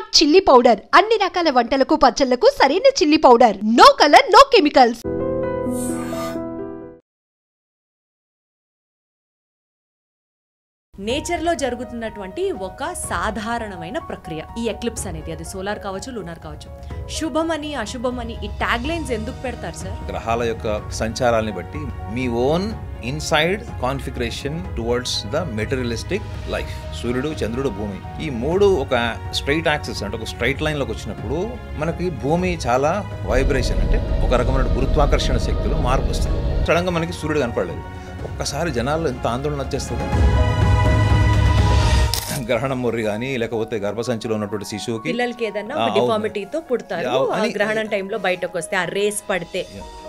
Smart chilli powder అన్ని రకాల వంటలకు పచ్చళ్లకు సరైన chilli powder. No colour, no chemicals. నేచర్లో జరుగుతున్నటువంటి ఒక సాధారణమైన ప్రక్రియ ఈ ఎక్లిప్స్ అనేది. అది సోలార్ కావచ్చు, లూనార్ కావచ్చు. శుభమని అశుభమని ఈ ట్యాగ్ లైన్స్ ఎందుకు పెడతారు సార్? గ్రహాల యొక్క సంచారాలని బట్టి మీ own inside configuration towards the materialistic life. సూర్యుడు, చంద్రుడు, భూమి, ఈ మూడు ఒక స్ట్రైట్ యాక్సిస్ అంటే ఒక స్ట్రైట్ లైన్ లోకి వచ్చినప్పుడు మనకి భూమి చాలా వైబ్రేషన్ అంటే ఒక రకమైన గురుత్వాకర్షణ శక్తిలో మార్పు వస్తుంది. సడన్గా మనకి సూర్యుడు కనపడలేదు. ఒక్కసారి జనాల్లో ఎంత ఆందోళన వచ్చేస్తుంది. గ్రహణం మొర్రి కానీ లేకపోతే గర్భసంచిలో ఉన్నటువంటి శిశువుకి పిల్లలకి ఏదన్నా డిఫార్మిటీతో పుడతారు. గ్రహణం టైంలో బయటకు వస్తే ఆ రేస్ పడితే.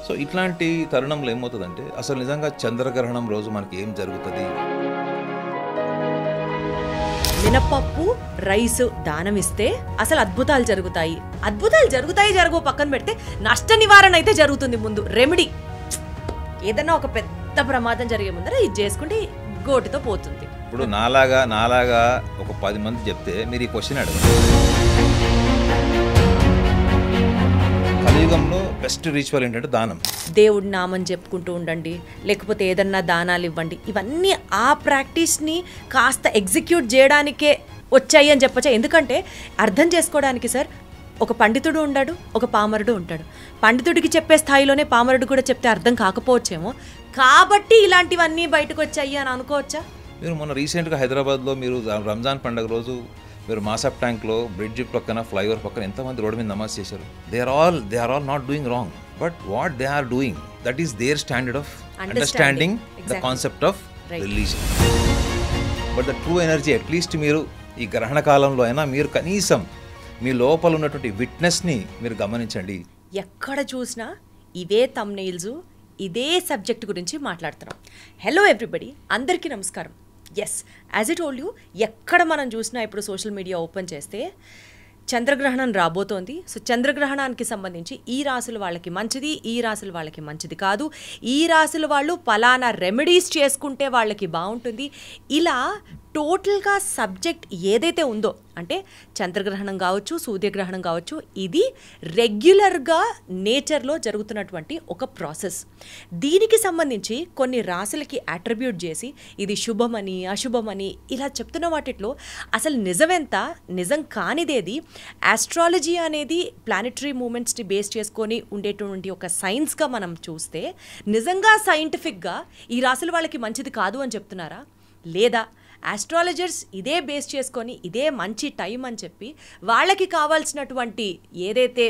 సో ఇట్లాంటి తరుణంలో ఏమవుతుందంటే అసలు నిజంగా చంద్రగ్రహణం రోజు మనకి ఏం జరుగుతుంది? మినపప్పు, రైస్ దానం ఇస్తే అసలు అద్భుతాలు జరుగుతాయి. అద్భుతాలు జరుగుతాయి జరగవు పక్కన పెడితే నష్ట నివారణ అయితే జరుగుతుంది. ముందు రెమెడీ ఏదన్నా ఒక పెద్ద ప్రమాదం జరిగే ముందర ఇది చేసుకుంటే గోటితో పోతుంది. ఇప్పుడు నాలాగా ఒక 10 మంది చెప్తే మీరు ఈ క్వశ్చన్ అడగండి. కలియుగంలో బెస్ట్ రిచువల్ ఏంటంటే దానం. దేవుడి నామం చెప్పుకుంటూ ఉండండి, లేకపోతే ఏదన్నా దానాలు ఇవ్వండి. ఇవన్నీ ఆ ప్రాక్టీస్ని కాస్త ఎగ్జిక్యూట్ చేయడానికే వచ్చాయి అని చెప్పచ్చా. ఎందుకంటే అర్థం చేసుకోవడానికి సార్ ఒక పండితుడు ఉంటాడు, ఒక పామరుడు ఉంటాడు. పండితుడికి చెప్పే స్థాయిలోనే పామరుడు కూడా చెప్తే అర్థం కాకపోవచ్చేమో. కాబట్టి ఇలాంటివన్నీ బయటకు వచ్చాయి అని అనుకోవచ్చా? మీరు మొన్న రీసెంట్గా హైదరాబాద్లో మీరు రంజాన్ పండుగ రోజు మీరు మాసప్ ట్యాంక్లో బ్రిడ్జ్ పక్కన, ఫ్లైఓవర్ పక్కన ఎంతమంది రోడ్డు మీద నమాజ్ చేశారు? They are all not doing wrong, but what they are doing that is their standard of understanding the concept of religion. But the true energy at least మీరు ఈ గ్రహణ కాలంలో అయినా మీరు కనీసం మీ లోపల ఉన్నటువంటి విట్నెస్ని మీరు గమనించండి. ఎక్కడ చూసినా ఇవే థంబ్నెయిల్స్, ఇదే సబ్జెక్ట్ గురించి మాట్లాడుతున్నాం. హలో ఎవ్రీబడి, అందరికీ నమస్కారం. Yes, as it told you, ఎక్కడ మనం చూసినా ఇప్పుడు సోషల్ మీడియా ఓపెన్ చేస్తే చంద్రగ్రహణం రాబోతోంది. సో చంద్రగ్రహణానికి సంబంధించి ఈ రాశుల వాళ్ళకి మంచిది, ఈ రాశుల వాళ్ళకి మంచిది కాదు, ఈ రాశుల వాళ్ళు పలానా రెమెడీస్ చేసుకుంటే వాళ్ళకి బాగుంటుంది. ఇలా టోటల్గా సబ్జెక్ట్ ఏదైతే ఉందో అంటే చంద్రగ్రహణం కావచ్చు, సూర్యగ్రహణం కావచ్చు, ఇది రెగ్యులర్గా నేచర్లో జరుగుతున్నటువంటి ఒక ప్రాసెస్. దీనికి సంబంధించి కొన్ని రాశులకి అట్రిబ్యూట్ చేసి ఇది శుభమని అశుభమని ఇలా చెప్తున్న వాటిలో అసలు నిజమెంత, నిజం కానిదేది, ఆస్ట్రాలజీ అనేది ప్లానెటరీ మూమెంట్స్ని బేస్ చేసుకొని ఉండేటువంటి ఒక సైన్స్గా మనం చూస్తే నిజంగా సైంటిఫిక్గా ఈ రాశుల వాళ్ళకి మంచిది కాదు అని చెప్తున్నారా? లేదా ఆస్ట్రాలజర్స్ ఇదే బేస్ చేసుకొని ఇదే మంచి టైం అని చెప్పి వాళ్ళకి కావాల్సినటువంటి ఏదైతే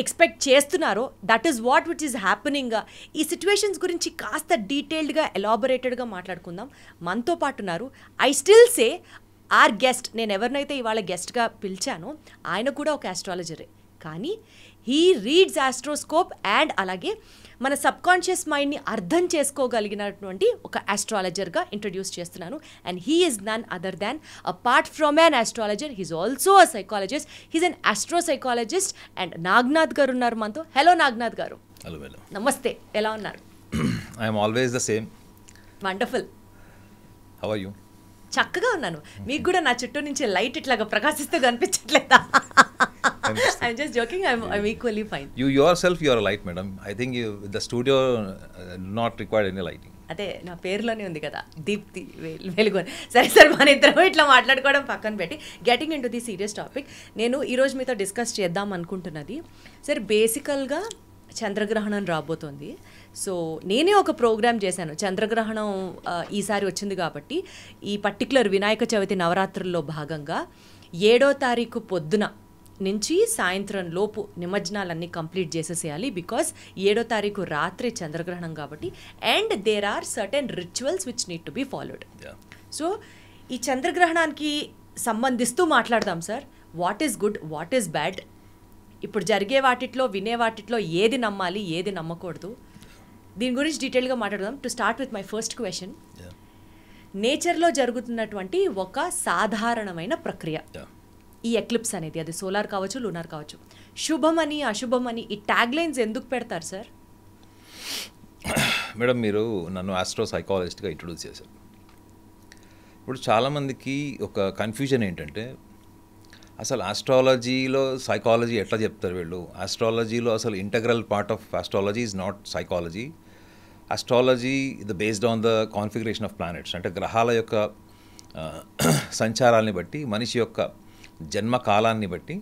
ఎక్స్పెక్ట్ చేస్తున్నారో that is what which is happening. ఈ సిచ్యువేషన్స్ గురించి కాస్త డీటెయిల్డ్గా ఎలాబొరేటెడ్గా మాట్లాడుకుందాం. మనతో పాటు ఉన్నారు I still say our guest. నేను ఎవరినైతే ఇవాళ గెస్ట్గా పిలిచానో ఆయన కూడా ఒక ఆస్ట్రాలజరే, కానీ హీ రీడ్స్ ఆస్ట్రోస్కోప్ అండ్ అలాగే మన సబ్కాన్షియస్ మైండ్ని అర్థం చేసుకోగలిగినటువంటి ఒక ఆస్ట్రాలజర్గా ఇంట్రడ్యూస్ చేస్తున్నాను. And he is none other than, apart from an astrologer, he's also a psychologist. He's an astropsychologist. And Nagnath garu ఉన్నారు మనతో. హలో నాగ్నాథ్ గారు. హలో. నమస్తే, ఎలా ఉన్నారు? I'm always the same. Wonderful. How are you? చక్కగా ఉన్నాను. మీకు కూడా నా చుట్టూ నుంచి లైట్ ఇట్లాగా ప్రకాశిస్తూ కనిపించట్లేదా? I'm just joking. I'm equally fine. You yourself, you are a light, madam. I think the studio not required any lighting. అదే నా పేరులోనే ఉంది కదా, దీప్తి వెలుగుని. సరే సార్, మన ఇద్దరం ఇట్లా మాట్లాడుకోవడం పక్కన పెట్టి getting in to the serious topic. నేను ఈరోజు మీతో డిస్కస్ చేద్దాం అనుకుంటున్నది సార్, బేసికల్గా చంద్రగ్రహణం రాబోతోంది. సో నేనే ఒక ప్రోగ్రామ్ చేశాను. చంద్రగ్రహణం ఈసారి వచ్చింది కాబట్టి ఈ పర్టికులర్ వినాయక చవితి నవరాత్రుల్లో భాగంగా 7వ తారీఖు పొద్దున నుంచి సాయంత్రం లోపు నిమజ్జనాలన్నీ కంప్లీట్ చేసేసేయాలి. బికాస్ 7వ తారీఖు రాత్రి చంద్రగ్రహణం కాబట్టి. And there are certain rituals which need to be followed. So ఈ చంద్రగ్రహణానికి సంబంధిస్తూ మాట్లాడదాం sir. What is good, what is bad, ఇప్పుడు జరిగే వాటిట్లో వినే వాటిట్లో ఏది నమ్మాలి, ఏది నమ్మకూడదు, దీని గురించి డీటెయిల్గా మాట్లాడదాం. To start with my first question, నేచర్లో జరుగుతున్నటువంటి ఒక సాధారణమైన ప్రక్రియ ఈ ఎక్లిప్స్ అనేది. అది సోలార్ కావచ్చు, లూనార్ కావచ్చు. శుభమని అశుభమని ఈ ట్యాగ్ లైన్స్ ఎందుకు పెడతారు సార్? మేడం, మీరు నన్ను ఆస్ట్రో సైకాలజిస్ట్గా ఇంట్రొడ్యూస్ చేశారు. ఇప్పుడు చాలామందికి ఒక కన్ఫ్యూజన్ ఏంటంటే అసలు ఆస్ట్రాలజీలో సైకాలజీ ఎట్లా చెప్తారు వీళ్ళు? ఆస్ట్రాలజీలో అసలు integral part of astrology is not psychology. Astrology ఇది based on the configuration of planets. అంటే గ్రహాల యొక్క సంచారాలని బట్టి, మనిషి యొక్క జన్మ కాలాన్ని బట్టి,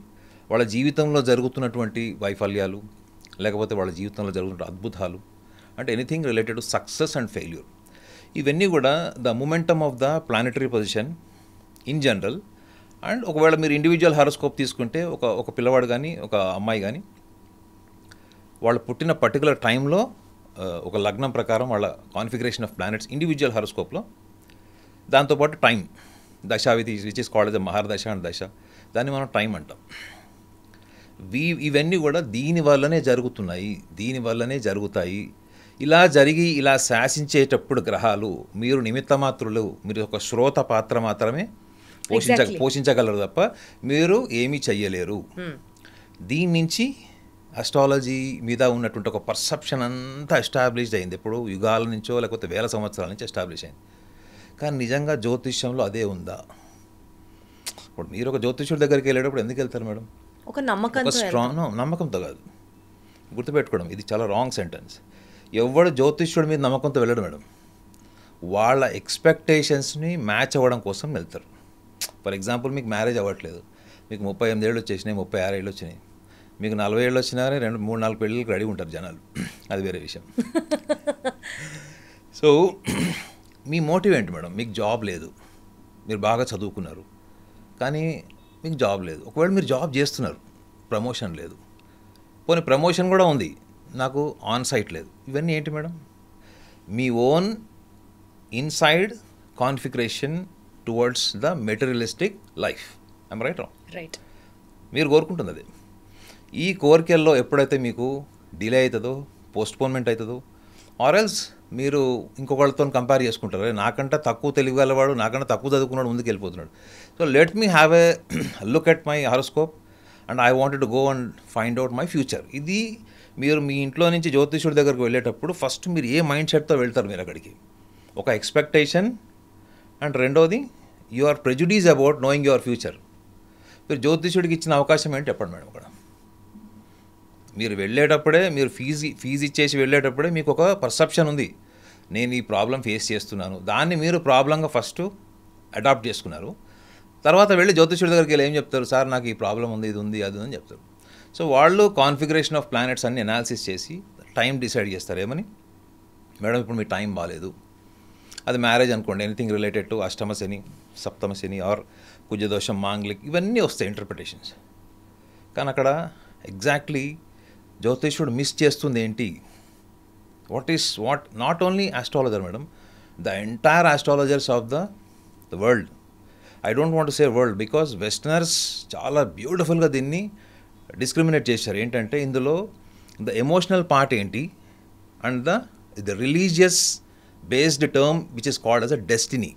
వాళ్ళ జీవితంలో జరుగుతున్నటువంటి వైఫల్యాలు, లేకపోతే వాళ్ళ జీవితంలో జరుగుతున్న అద్భుతాలు, అంటే anything related to success and failure, ఇవన్నీ కూడా the momentum of the planetary position in general. And ఒకవేళ మీరు ఇండివిజువల్ హారోస్కోప్ తీసుకుంటే ఒక పిల్లవాడు కానీ ఒక అమ్మాయి కానీ వాళ్ళు పుట్టిన పర్టికులర్ టైంలో ఒక లగ్నం ప్రకారం వాళ్ళ కాన్ఫిగరేషన్ ఆఫ్ ప్లానెట్స్ ఇండివిజువల్ హారోస్కోప్లో, దాంతోపాటు టైం దశావిధి విచ్ ఇస్ కాల్డ్ ద మహర్దశ అండ్ దశ, దాన్ని మనం టైం అంటాం. ఇవన్నీ కూడా దీనివల్లనే జరుగుతాయి. ఇలా జరిగి ఇలా శాసించేటప్పుడు గ్రహాలు, మీరు నిమిత్తమాత్రులు, మీరు ఒక శ్రోత పాత్ర మాత్రమే పోషించగలరు తప్ప మీరు ఏమీ చెయ్యలేరు. దీని నుంచి అస్ట్రాలజీ మీద ఉన్నటువంటి ఒక పర్సెప్షన్ అంతా ఎస్టాబ్లిష్డ్ అయింది. ఎప్పుడు యుగాల నుంచో లేకపోతే వేల సంవత్సరాల నుంచి ఎస్టాబ్లిష్ అయింది. కానీ నిజంగా జ్యోతిష్యంలో అదే ఉందా? ఇప్పుడు మీరు ఒక జ్యోతిష్యుడి దగ్గరికి వెళ్ళేటప్పుడు ఎందుకు వెళ్తారు మేడం? ఒక నమ్మకంతో కాదు. గుర్తుపెట్టుకోవడం, ఇది చాలా రాంగ్ సెంటెన్స్. ఎవడు జ్యోతిష్యుడి మీద నమ్మకంతో వెళ్ళడు మేడం, వాళ్ళ ఎక్స్పెక్టేషన్స్ని మ్యాచ్ అవ్వడం కోసం వెళ్తారు. ఫర్ ఎగ్జాంపుల్, మీకు మ్యారేజ్ అవ్వట్లేదు, మీకు 38 ఏళ్ళు వచ్చేసినాయి, 36 ఏళ్ళు వచ్చినాయి, మీకు 40 ఏళ్ళు వచ్చినా 2-3-4 పెళ్ళిళ్ళకి రెడీ ఉంటారు జనాలు, అది వేరే విషయం. సో మీ మోటివ్ ఏంటి మేడం? మీకు జాబ్ లేదు, మీరు బాగా చదువుకున్నారు కానీ మీకు జాబ్ లేదు. ఒకవేళ మీరు జాబ్ చేస్తున్నారు, ప్రమోషన్ లేదు, పోనీ ప్రమోషన్ కూడా ఉంది, నాకు ఆన్ సైట్ లేదు. ఇవన్నీ ఏంటి madam? Me own inside configuration towards the materialistic life. I'm right? Right. మీరు కోరుకుంటుంది అది. ఈ కోరికల్లో ఎప్పుడైతే మీకు డిలే అవుతుందో, పోస్ట్పోన్మెంట్ అవుతుందో, ఆర్ ఎల్స్ మీరు ఇంకొకళ్ళతో కంపేర్ చేసుకుంటారు, నాకంటే తక్కువ తెలియగలవాడు, నాకంటే తక్కువ చదువుకున్నాడు ముందుకు వెళ్ళిపోతున్నాడు. So let me have a look at my horoscope and I wanted to go and find out my future. ఇది మీరు మీ ఇంట్లో నుంచి జ్యోతిష్యుడి దగ్గరకు వెళ్ళేటప్పుడు ఫస్ట్ మీరు ఏ మైండ్ సెట్తో వెళ్తారు మీరు అక్కడికి? ఒక ఎక్స్పెక్టేషన్, అండ్ రెండోది you are prejudice about knowing your future. మీరు జ్యోతిష్యుడికి ఇచ్చిన అవకాశం ఏంటి చెప్పండి మేడం? అక్కడ మీరు వెళ్ళేటప్పుడే, మీరు ఫీజు ఇచ్చేసి వెళ్ళేటప్పుడే మీకు ఒక పర్సెప్షన్ ఉంది, నేను ఈ ప్రాబ్లం ఫేస్ చేస్తున్నాను, దాన్ని మీరు ప్రాబ్లంగా ఫస్ట్ అడాప్ట్ చేసుకున్నారు. తర్వాత వెళ్ళి జ్యోతిష్యుడి దగ్గరికి వెళ్ళి ఏం చెప్తారు? సార్ నాకు ఈ ప్రాబ్లం ఉంది, ఇది ఉంది, అది అని చెప్తారు. సో వాళ్ళు కాన్ఫిగరేషన్ ఆఫ్ ప్లానెట్స్ అన్ని అనాలిసిస్ చేసి టైం డిసైడ్ చేస్తారు. ఏమని? మేడం ఇప్పుడు మీ టైం బాగాలేదు, అది మ్యారేజ్ అనుకోండి, ఎనీథింగ్ రిలేటెడ్ టు అష్టమ శని, సప్తమ శని ఆర్ కుజదోషం, మాంగ్లిక్, ఇవన్నీ వస్తాయి ఇంటర్ప్రిటేషన్స్. కానీ అక్కడ ఎగ్జాక్ట్లీ జ్యోతిష్యుడు మిస్ చేస్తుంది ఏంటి? What not only astrologer madam, the entire astrologers of the world. I don't want to say world because westerners చాలా బ్యూటిఫుల్గా దీన్ని డిస్క్రిమినేట్ చేశారు. ఏంటంటే ఇందులో ద ఎమోషనల్ పార్ట్ ఏంటి and the religious based term which is called as a destiny.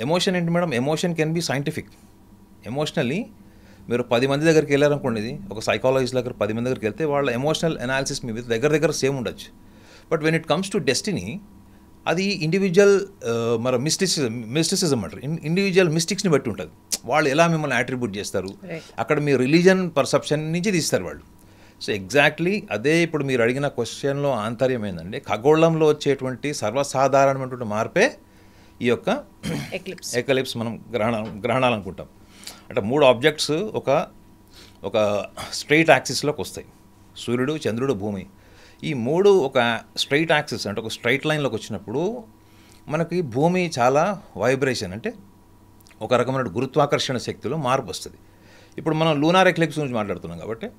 Emotion ఏంటి madam? Emotion can be scientific. Emotionally మీరు 10 మంది దగ్గరికి వెళ్ళారనుకోండి, ఇది ఒక సైకాలజిస్ట్ దగ్గర 10 మంది దగ్గరికి వెళ్తే వాళ్ళ ఎమోషనల్ అనాలిసిస్ మీ దగ్గర సేమ్ ఉండొచ్చు. But when it comes to destiny, అది ఇండివిజువల్ మరి మిస్టిసిజం అంటారు, ఇండివిజువల్ మిస్టిక్స్ని బట్టి ఉంటుంది. వాళ్ళు ఎలా మిమ్మల్ని అట్రిబ్యూట్ చేస్తారు, అక్కడ మీ రిలీజన్ పర్సెప్షన్ నుంచి తీస్తారు వాళ్ళు. సో ఎగ్జాక్ట్లీ అదే ఇప్పుడు మీరు అడిగిన క్వశ్చన్లో ఆంతర్యం ఏంటంటే, ఖగోళంలో వచ్చేటువంటి సర్వసాధారణమైనటువంటి మార్పే ఈ యొక్క ఎకలిప్స్ మనం గ్రహణాలు అనుకుంటాం. అంటే 3 ఆబ్జెక్ట్స్ ఒక స్ట్రైట్ యాక్సిస్లోకి వస్తాయి, సూర్యుడు, చంద్రుడు, భూమి. ఈ 3 ఒక స్ట్రైట్ యాక్సిస్ అంటే ఒక స్ట్రైట్ లైన్లోకి వచ్చినప్పుడు మనకి భూమి చాలా వైబ్రేషన్, అంటే ఒక రకమైన గురుత్వాకర్షణ శక్తిలో మార్పు వస్తుంది. ఇప్పుడు మనం లూనార్ ఎక్లిప్స్ గురించి మాట్లాడుతున్నాం కాబట్టి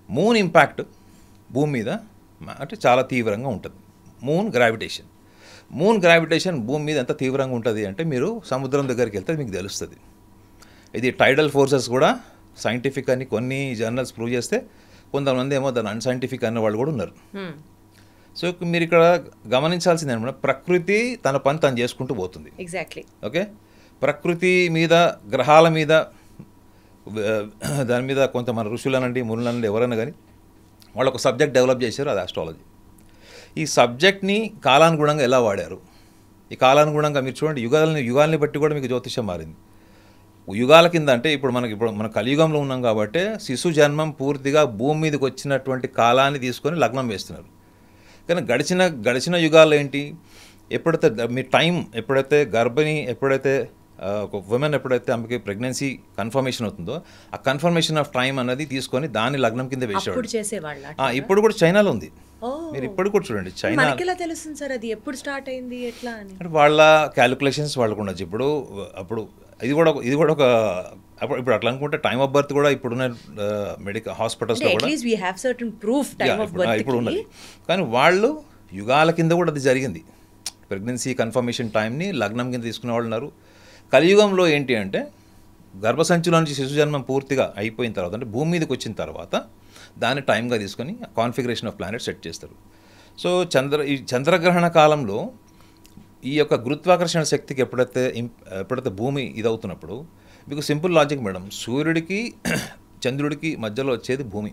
మూన్ ఇంపాక్ట్ భూమి మీద అంటే చాలా తీవ్రంగా ఉంటుంది. మూన్ గ్రావిటేషన్ భూమి మీద ఎంత తీవ్రంగా ఉంటుంది అంటే మీరు సముద్రం దగ్గరికి వెళ్తే మీకు తెలుస్తుంది. ఇది టైడల్ ఫోర్సెస్ కూడా సైంటిఫిక్ అని కొన్ని జర్నల్స్ ప్రూవ్ చేస్తే, కొంతమంది ఏమో దాని అన్సైంటిఫిక్ అన్న వాళ్ళు కూడా ఉన్నారు. సో మీరు ఇక్కడ గమనించాల్సింది ఏంటంటే, ప్రకృతి తన పని తను చేసుకుంటూ పోతుంది. ఎగ్జాక్ట్లీ. ఓకే, ప్రకృతి మీద, గ్రహాల మీద, దాని మీద కొంత మన ఋషులనండి, మునులనండి, ఎవరైనా కానీ వాళ్ళు ఒక సబ్జెక్ట్ డెవలప్ చేశారు, అది ఆస్ట్రాలజీ. ఈ సబ్జెక్ట్ని కాలానుగుణంగా ఎలా వాడారు, ఈ కాలానుగుణంగా మీరు చూడండి, యుగాల్ని బట్టి కూడా మీకు జ్యోతిష్యం మారింది. యుగాల కింద అంటే ఇప్పుడు మన కలియుగంలో ఉన్నాం కాబట్టి శిశు జన్మం పూర్తిగా భూమి మీదకి వచ్చినటువంటి కాలాన్ని తీసుకొని లగ్నం వేస్తున్నారు. కానీ గడిచిన యుగాల్లో ఏంటి, ఎప్పుడైతే మీ టైం ఎప్పుడైతే గర్భిణి ఎప్పుడైతే ఒక ఉమెన్ ఎప్పుడైతే ఆమెకి ప్రెగ్నెన్సీ కన్ఫర్మేషన్ అవుతుందో ఆ కన్ఫర్మేషన్ ఆఫ్ టైం అన్నది తీసుకొని దాన్ని లగ్నం కింద వేసేవాళ్ళు. ఇప్పుడు కూడా చైనాలో ఉంది, మీరు ఇప్పుడు కూడా చూడండి. చైనా తెలుస్తుంది సార్ అది ఎప్పుడు స్టార్ట్ అయింది ఎట్లా అని, వాళ్ళ క్యాలిక్యులేషన్స్ వాళ్ళకు ఉండొచ్చు. అప్పుడు ఇది కూడా ఒక ఇప్పుడు అట్లా అనుకుంటే టైమ్ ఆఫ్ బర్త్ కూడా ఇప్పుడున్న మెడికల్ హాస్పిటల్స్లో కూడా ఇప్పుడు ఉన్నది. కానీ వాళ్ళు యుగాల కింద కూడా అది జరిగింది. ప్రెగ్నెన్సీ కన్ఫర్మేషన్ టైంని లగ్నం కింద తీసుకునే వాళ్ళు ఉన్నారు. కలియుగంలో ఏంటి అంటే గర్భసంచిలో నుంచి శిశు జన్మం పూర్తిగా అయిపోయిన తర్వాత అంటే భూమి మీదకి వచ్చిన తర్వాత దాన్ని టైంగా తీసుకొని కాన్ఫిగరేషన్ ఆఫ్ ప్లానెట్ సెట్ చేస్తారు. సో ఈ చంద్రగ్రహణ కాలంలో ఈ యొక్క గురుత్వాకర్షణ శక్తికి ఎప్పుడైతే భూమి ఇదవుతున్నప్పుడు మీకు సింపుల్ లాజిక్ మేడం, సూర్యుడికి చంద్రుడికి మధ్యలో వచ్చేది భూమి,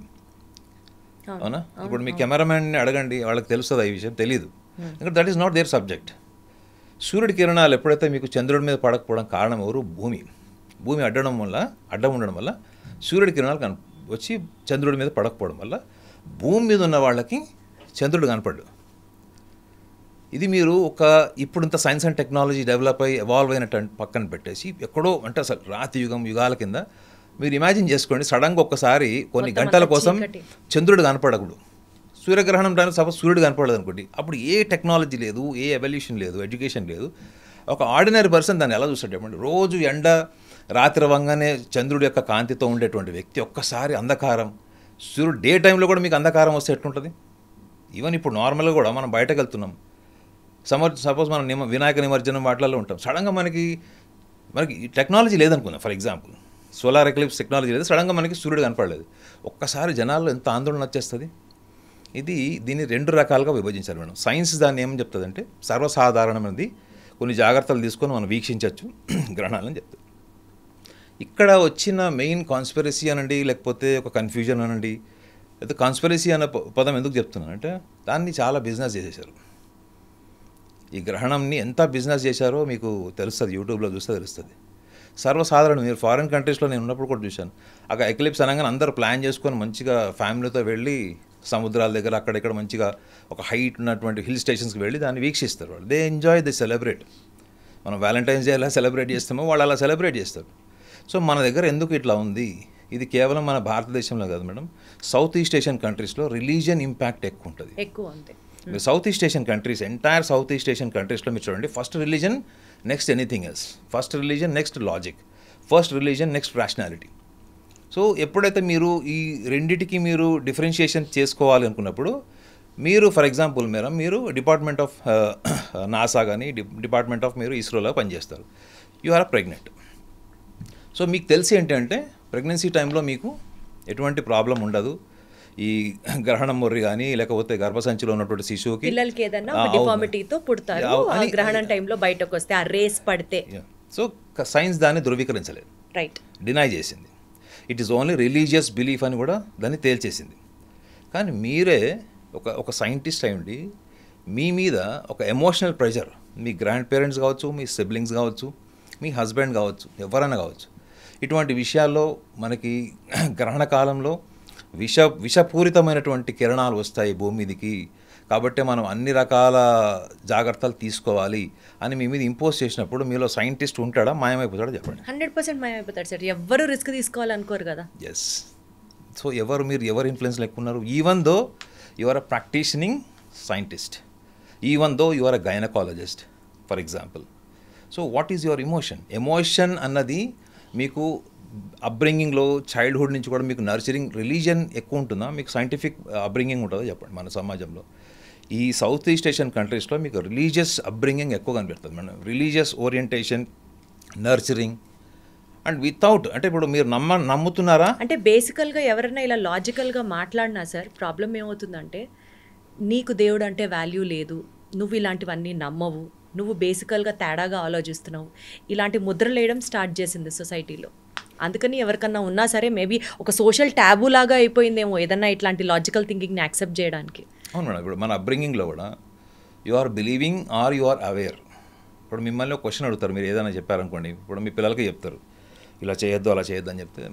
అవునా? ఇప్పుడు మీ కెమెరామెన్ని అడగండి, వాళ్ళకి తెలుస్తుంది ఈ విషయం, తెలియదు. ఎందుకంటే that is not their subject. సూర్యుడి కిరణాలు ఎప్పుడైతే మీకు చంద్రుడి మీద పడకపోవడం కారణం ఎవరు? భూమి అడ్డం ఉండడం వల్ల సూర్యుడి కిరణాలు వచ్చి చంద్రుడి మీద పడకపోవడం వల్ల భూమి మీద ఉన్న వాళ్ళకి చంద్రుడు కనపడ్డు. ఇది మీరు ఇప్పుడంత సైన్స్ అండ్ టెక్నాలజీ డెవలప్ అయ్యి ఎవాల్వ్ అయినట్టు పక్కన పెట్టేసి ఎక్కడో అంటే అసలు యుగాల కింద మీరు ఇమాజిన్ చేసుకోండి, సడన్గా ఒక్కసారి కొన్ని గంటల కోసం చంద్రుడు కనపడకూడదు. సూర్యగ్రహణం టైంలో సపోజ్ సూర్యుడు కనపడదు అనుకోండి, అప్పుడు ఏ టెక్నాలజీ లేదు, ఏ ఎవల్యూషన్ లేదు, ఎడ్యుకేషన్ లేదు. ఒక ఆర్డినరీ పర్సన్ దాన్ని ఎలా చూస్తాడు చెప్పండి? రోజు ఎండ రాత్రి అవ్వగానే చంద్రుడి యొక్క కాంతితో ఉండేటువంటి వ్యక్తి ఒక్కసారి అంధకారం, సూర్యుడు డే టైంలో కూడా మీకు అంధకారం వస్తే ఎట్లుంటుంది? ఈవెన్ ఇప్పుడు నార్మల్గా కూడా మనం బయటకు వెళ్తున్నాం, సపోజ్ మనం వినాయక నిమజ్జనం వాటిల్లో ఉంటాం, సడన్గా మనకి టెక్నాలజీ లేదనుకుందాం, for example solar eclipse technology లేదు, సడన్గా మనకి సూర్యుడు కనపడలేదు, ఒక్కసారి జనాల్లో ఎంత ఆందోళన వచ్చేస్తుంది. దీన్ని రెండు రకాలుగా విభజించారు మేడం. సైన్స్ దాన్ని ఏమని చెప్తుందంటే సర్వసాధారణమైనది, కొన్ని జాగ్రత్తలు తీసుకొని మనం వీక్షించవచ్చు గ్రహణాలని చెప్తుంది. ఇక్కడ వచ్చిన మెయిన్ కాన్స్పిరసీ అనండి, లేకపోతే ఒక కన్ఫ్యూజన్ అనండి, అయితే కాన్స్పిరసీ అనే పదం ఎందుకు చెప్తున్నానంటే దాన్ని చాలా బిజినెస్ చేసేసారు. ఈ గ్రహణంని ఎంత బిజినెస్ చేశారో మీకు తెలుస్తుంది, యూట్యూబ్లో చూస్తే తెలుస్తుంది. సర్వసాధారణ మీరు ఫారిన్ కంట్రీస్లో నేను ఉన్నప్పుడు కూడా చూశాను, అక్కడ ఎక్లిప్స్ అనగానే అందరూ ప్లాన్ చేసుకొని మంచిగా ఫ్యామిలీతో వెళ్ళి సముద్రాల దగ్గర అక్కడెక్కడ మంచిగా ఒక హైట్ ఉన్నటువంటి హిల్ స్టేషన్స్కి వెళ్ళి దాన్ని వీక్షిస్తారు. వాళ్ళు దే ఎంజాయ్, దే సెలబ్రేట్. మనం వ్యాలంటైన్స్ డే ఎలా సెలబ్రేట్ చేస్తామో వాళ్ళు అలా సెలబ్రేట్ చేస్తారు. సో మన దగ్గర ఎందుకు ఇట్లా ఉంది? ఇది కేవలం మన భారతదేశంలో కాదు మేడం, సౌత్ ఈస్ట్ ఏషియన్ కంట్రీస్లో రిలీజియన్ ఇంపాక్ట్ ఎక్కువ ఉంటుంది. South East Asian countries, entire South East Asian కంట్రీస్లో మీరు చూడండి, first religion next anything else, first religion next logic, first religion next rationality. So ఎప్పుడైతే మీరు ఈ రెండిటికి మీరు డిఫరెన్షియేషన్ చేసుకోవాలి అనుకున్నప్పుడు మీరు ఫర్ ఎగ్జాంపుల్ మీరు డిపార్ట్మెంట్ ఆఫ్ నాసా కానీ డిపార్ట్మెంట్ ఆఫ్ మీరు ఇస్రోలో పనిచేస్తారు, యు ఆర్ ప్రెగ్నెంట్. సో మీకు తెలిసి ఏంటంటే ప్రెగ్నెన్సీ టైంలో మీకు ఎటువంటి ప్రాబ్లం ఉండదు, ఈ గ్రహణం మొర్రి కానీ లేకపోతే గర్భసంచిలో ఉన్నటువంటి శిశువుకి పిల్లలకి ఏదైనా డిఫార్మిటీతో పుడతారు గ్రహణం టైంలో బయటకు వస్తే ఆ రేస్ పడితే. సో సైన్స్ దాన్ని ధృవీకరించలేదు, రైట్, డినై చేసింది. It is only religious belief అని కూడా దాన్ని తేల్చేసింది. కానీ మీరే ఒక సైంటిస్ట్ అయ్యండి, మీ మీద ఒక ఎమోషనల్ ప్రెషర్, మీ గ్రాండ్ పేరెంట్స్ కావచ్చు, మీ సిబ్లింగ్స్ కావచ్చు, మీ హస్బెండ్ కావచ్చు, ఎవరైనా కావచ్చు, ఇటువంటి విషయాల్లో మనకి గ్రహణ కాలంలో విషపూరితమైనటువంటి కిరణాలు వస్తాయి భూమి మీదకి, కాబట్టి మనం అన్ని రకాల జాగ్రత్తలు తీసుకోవాలి అని మీ మీద ఇంపోజ్ చేసినప్పుడు మీలో సైంటిస్ట్ ఉంటాడా, మాయమైపోతాడా చెప్పండి? 100% మాయమైపోతాడు సార్. ఎవరు రిస్క్ తీసుకోవాలనుకోరు కదా. ఎస్. సో మీరు ఎవరు ఇన్ఫ్లుయెన్స్లో ఎక్కువ ఉన్నారు? Even though you are a practitioning scientist, even though you are a gynaecologist for example. So what is your emotion అన్నది మీకు అప్బ్రింగింగ్లో చైల్డ్హుడ్ నుంచి కూడా మీకు నర్చరింగ్ రిలీజియన్ ఎక్కువ ఉంటుందా, మీకు సైంటిఫిక్ అప్బ్రింగింగ్ ఉంటుందో చెప్పండి? మన సమాజంలో ఈ సౌత్ ఈస్ట్ ఏషియన్ కంట్రీస్లో మీకు రిలీజియస్ అప్బ్రింగింగ్ ఎక్కువ కనిపిస్తుంది madam, religious orientation, nurturing. And without అంటే ఇప్పుడు మీరు నమ్ముతున్నారా అంటే బేసికల్గా ఎవరైనా ఇలా లాజికల్గా మాట్లాడినా సార్ ప్రాబ్లం ఏమవుతుందంటే, నీకు దేవుడు అంటే వాల్యూ లేదు, నువ్వు ఇలాంటివన్నీ నమ్మవు, నువ్వు బేసికల్గా తేడాగా ఆలోచిస్తున్నావు, ఇలాంటి ముద్రలు వేయడం స్టార్ట్ చేసింది సొసైటీలో. అందుకని ఎవరికన్నా ఉన్నా సరే మేబీ ఒక సోషల్ ట్యాబు లాగా అయిపోయిందేమో ఏదన్నా ఇట్లాంటి లాజికల్ థింకింగ్ని యాక్సెప్ట్ చేయడానికి. అవును మేడం. ఇప్పుడు మన అప్బ్రింగింగ్లో కూడా you are believing or you are aware. ఇప్పుడు మిమ్మల్ని ఒక క్వశ్చన్ అడుగుతారు, మీరు ఏదైనా చెప్పారనుకోండి, ఇప్పుడు మీ పిల్లలకి చెప్తారు, ఇలా చేయొద్దు అలా చేయొద్దు అని చెప్తే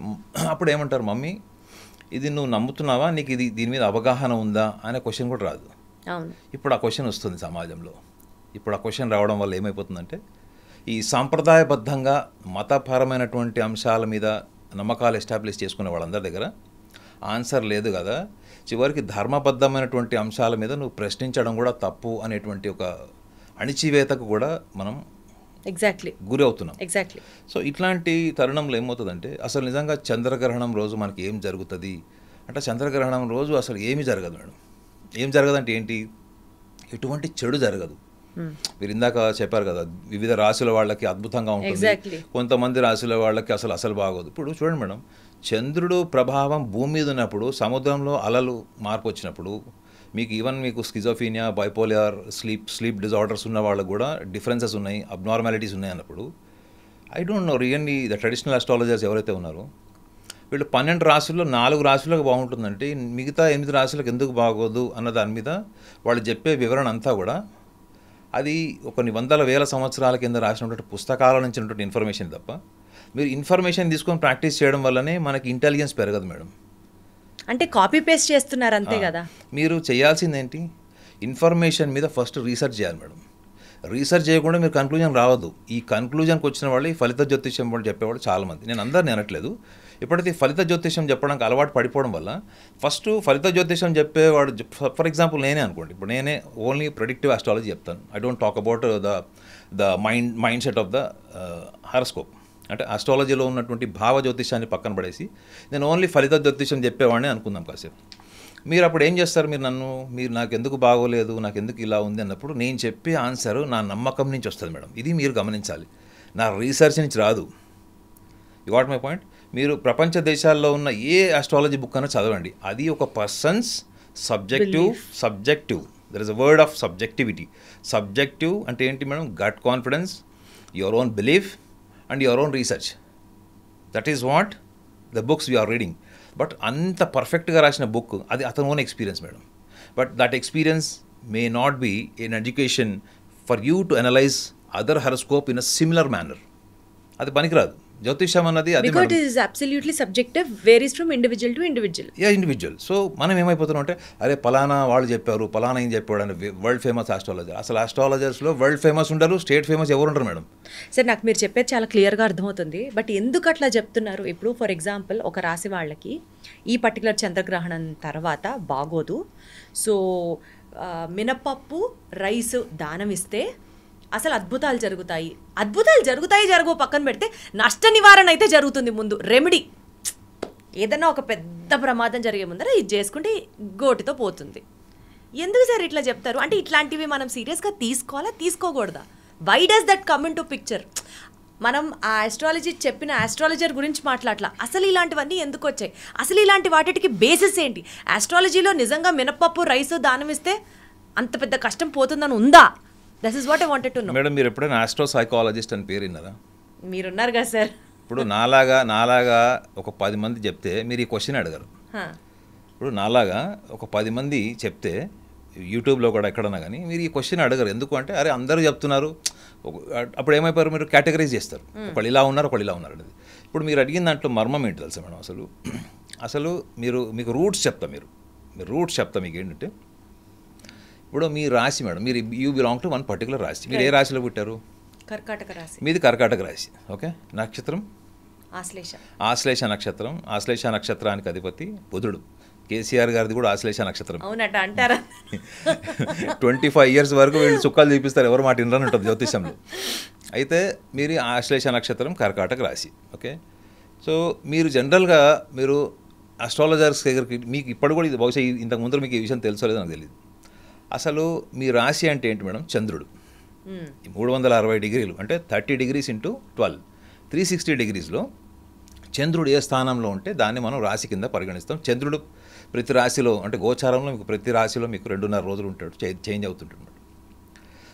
అప్పుడు ఏమంటారు మమ్మీ ఇది నువ్వు నమ్ముతున్నావా, నీకు ఇది దీని మీద అవగాహన ఉందా అనే క్వశ్చన్ కూడా రాదు. ఇప్పుడు ఆ క్వశ్చన్ వస్తుంది సమాజంలో. ఇప్పుడు ఆ క్వశ్చన్ రావడం వల్ల ఏమైపోతుందంటే ఈ సాంప్రదాయబద్ధంగా మతపరమైనటువంటి అంశాల మీద నమ్మకాలు ఎస్టాబ్లిష్ చేసుకునే వాళ్ళందరి దగ్గర ఆన్సర్ లేదు కదా, చివరికి ధర్మబద్ధమైనటువంటి అంశాల మీద నువ్వు ప్రశ్నించడం కూడా తప్పు అనేటువంటి ఒక అణిచివేతకు కూడా మనం గురి అవుతున్నాం. సో ఇట్లాంటి తరుణంలో ఏమవుతుందంటే అసలు నిజంగా చంద్రగ్రహణం రోజు మనకి ఏం జరుగుతుంది అంటే చంద్రగ్రహణం రోజు అసలు ఏమీ జరగదు మేడం. ఏం జరగదంటే ఏంటి, ఎటువంటి చెడు జరగదు. మీరు ఇందాక చెప్పారు కదా వివిధ రాశుల వాళ్ళకి అద్భుతంగా ఉంటుంది, కొంతమంది రాశుల వాళ్ళకి అసలు బాగోదు. ఇప్పుడు చూడండి మేడం, చంద్రుడు ప్రభావం భూమి మీద ఉన్నప్పుడు సముద్రంలో అలలు మార్పు వచ్చినప్పుడు మీకు మీకు స్కిజోఫీనియా, బైపోలార్, స్లీప్ డిజార్డర్స్ ఉన్న వాళ్ళకు కూడా డిఫరెన్సెస్ ఉన్నాయి, అబ్నార్మాలిటీస్ ఉన్నాయి అన్నప్పుడు I don't know really the traditional astrologers ఎవరైతే ఉన్నారో వీళ్ళు 12 రాశుల్లో 4 రాశులకు బాగుంటుందంటే మిగతా 8 రాశులకు ఎందుకు బాగోదు అన్న దాని మీద వాళ్ళు చెప్పే వివరణ అంతా కూడా అది కొన్ని వందల వేల సంవత్సరాల కింద రాసినటువంటి పుస్తకాల నుంచి ఉన్నటువంటి ఇన్ఫర్మేషన్ తప్ప మీరు ఇన్ఫర్మేషన్ తీసుకొని ప్రాక్టీస్ చేయడం వల్లనే మనకి ఇంటెలిజెన్స్ పెరగదు మేడం. అంటే కాపీ పేస్ట్ చేస్తున్నారు అంతే కదా. మీరు చేయాల్సింది ఏంటి, ఇన్ఫర్మేషన్ మీద ఫస్ట్ రీసెర్చ్ చేయాలి మేడం. రీసెర్చ్ చేయకుండా మీరు కన్క్లూజన్ రావద్దు. ఈ కన్క్లూజన్కి వచ్చిన వాళ్ళు ఈ ఫలిత జ్యోతిష్యం వాళ్ళు చెప్పేవాళ్ళు చాలామంది, నేను అందరిని అనట్లేదు. ఎప్పుడైతే ఫలిత జ్యోతిష్యం చెప్పడానికి అలవాటు పడిపోవడం వల్ల ఫస్ట్ ఫలిత జ్యోతిష్యం చెప్పేవాడు, ఫర్ ఎగ్జాంపుల్ నేనే అనుకోండి, ఇప్పుడు నేనే ఓన్లీ ప్రెడిక్టివ్ ఆస్ట్రాలజీ చెప్తాను. I don't talk about the mind set of the horoscope. అంటే ఆస్ట్రాలజీలో ఉన్నటువంటి భావ జ్యోతిష్యాన్ని పక్కన పడేసి నేను ఓన్లీ ఫలిత జ్యోతిష్యం చెప్పేవాడిని అనుకుందాం కాసేపు. మీరు అప్పుడు ఏం చేస్తారు, మీరు నాకు ఎందుకు బాగోలేదు, నాకు ఎందుకు ఇలా ఉంది అన్నప్పుడు నేను చెప్పే ఆన్సర్ నా నమ్మకం నుంచి వస్తుంది మేడం. ఇది మీరు గమనించాలి, నా రీసెర్చ్ నుంచి రాదు. You got my point. మీరు ప్రపంచ దేశాల్లో ఉన్న ఏ ఆస్ట్రాలజీ బుక్ అయినా చదవండి, అది ఒక person's subjective there is a word of subjectivity. Subjective అంటే ఏంటి madam, gut confidence, your own belief and your own research. That is what the books you are reading. But అంత పర్ఫెక్ట్గా రాసిన బుక్ అది అతని own experience madam. But that experience may not be an education for you to analyse other horoscope in a similar manner. అది పనికిరాదు. జ్యోతిష్యం అన్నది అది because it is absolutely subjective, varies from individual to individual. So మనం ఏమైపోతున్నాం అంటే అరే పలానా వాళ్ళు చెప్పారు, పలానా ఏం చెప్పాడు అని వరల్డ్ ఫేమస్ ఆస్ట్రాలజర్. అసలు ఆస్ట్రాలజర్స్లో వరల్డ్ ఫేమస్ ఉండరు, స్టేట్ ఫేమస్ ఎవరు ఉండరు మేడం. సార్ నాకు మీరు చెప్పేది చాలా క్లియర్గా అర్థమవుతుంది, బట్ ఎందుకు అట్లా చెప్తున్నారు? ఇప్పుడు ఫర్ ఎగ్జాంపుల్ ఒక రాశి వాళ్ళకి ఈ పర్టికులర్ చంద్రగ్రహణం తర్వాత బాగోదు, సో మినపప్పు రైస్ దానం ఇస్తే అసలు అద్భుతాలు జరుగుతాయి జరగవు పక్కన పెడితే నష్ట నివారణ అయితే జరుగుతుంది. ముందు రెమెడీ ఏదన్నా ఒక పెద్ద ప్రమాదం జరిగే ముందర ఇది చేసుకుంటే గోటితో పోతుంది. ఎందుకు సార్ ఇట్లా చెప్తారు? అంటే ఇట్లాంటివి మనం సీరియస్గా తీసుకోవాలా, తీసుకోకూడదా? Why does that come in to picture? మనం ఆ ఆస్ట్రాలజీ చెప్పిన ఆస్ట్రాలజర్ గురించి మాట్లాడలా, అసలు ఇలాంటివన్నీ ఎందుకు వచ్చాయి, అసలు ఇలాంటి వాటికి బేసిస్ ఏంటి? ఆస్ట్రాలజీలో నిజంగా మినపప్పు రైస్ దానం ఇస్తే అంత పెద్ద కష్టం పోతుందని ఉందా? That is what I wanted to know. Madam మీరు ఎప్పుడైనా ఆస్ట్రో సైకాలజిస్ట్ అని పేరు విన్నారా? మీరున్నారు కదా సార్. ఇప్పుడు నాలాగా ఒక 10 మంది చెప్తే మీరు ఈ క్వశ్చన్ అడగరు. ఇప్పుడు నాలాగా ఒక 10 మంది చెప్తే యూట్యూబ్లో కూడా ఎక్కడన్నా కానీ మీరు ఈ క్వశ్చన్ అడగరు. ఎందుకు అంటే అరే అందరూ చెప్తున్నారు, అప్పుడు ఏమైపోయారు, మీరు కేటగరైజ్ చేస్తారు, ఒకళ్ళు ఇలా ఉన్నారు ఒకళ్ళు ఇలా ఉన్నారు అనేది. ఇప్పుడు మీరు అడిగిన దాంట్లో మర్మం ఏంటి తెలుసా మేడం? అసలు మీకు రూట్స్ చెప్తా, మీరు రూట్స్ చెప్తా. మీకు ఏంటంటే ఇప్పుడు మీ రాశి మేడం, మీరు you belong to one particular రాశి. మీరు ఏ రాశిలో పుట్టారు? కర్కాటక రాశి. మీది కర్కాటక రాశి. ఓకే. నక్షత్రం ఆశ్లేష నక్షత్రం. ఆశ్లేష నక్షత్రానికి అధిపతి బుధుడు. కేసీఆర్ గారిది కూడా ఆశ్లేష నక్షత్రం. అవునట అంటారా? 25 years వరకు వీళ్ళు చుక్కాలు చూపిస్తారు, ఎవరు మాట వినరని ఉంటుంది జ్యోతిష్యంలో. అయితే మీరు ఆశ్లేష నక్షత్రం, కర్కాటక రాశి. ఓకే. సో మీరు జనరల్గా మీరు ఆస్ట్రాలజర్స్ దగ్గరికి మీకు ఇప్పుడు కూడా ఇది బహుశా ఇంతకు ముందు మీకు ఈ విషయం తెలుసోలేదో నాకు తెలియదు. అసలు మీ రాశి అంటే ఏంటి మేడం? చంద్రుడు. 360 degrees అంటే 30 degrees into 12, 360 degreesలో చంద్రుడు ఏ స్థానంలో ఉంటే దాన్ని మనం రాశి కింద పరిగణిస్తాం. చంద్రుడు ప్రతి రాశిలో అంటే గోచారంలో మీకు ప్రతి రాశిలో మీకు 2.5 రోజులు ఉంటాడు, చేంజ్ అవుతుంటాడు మేడం.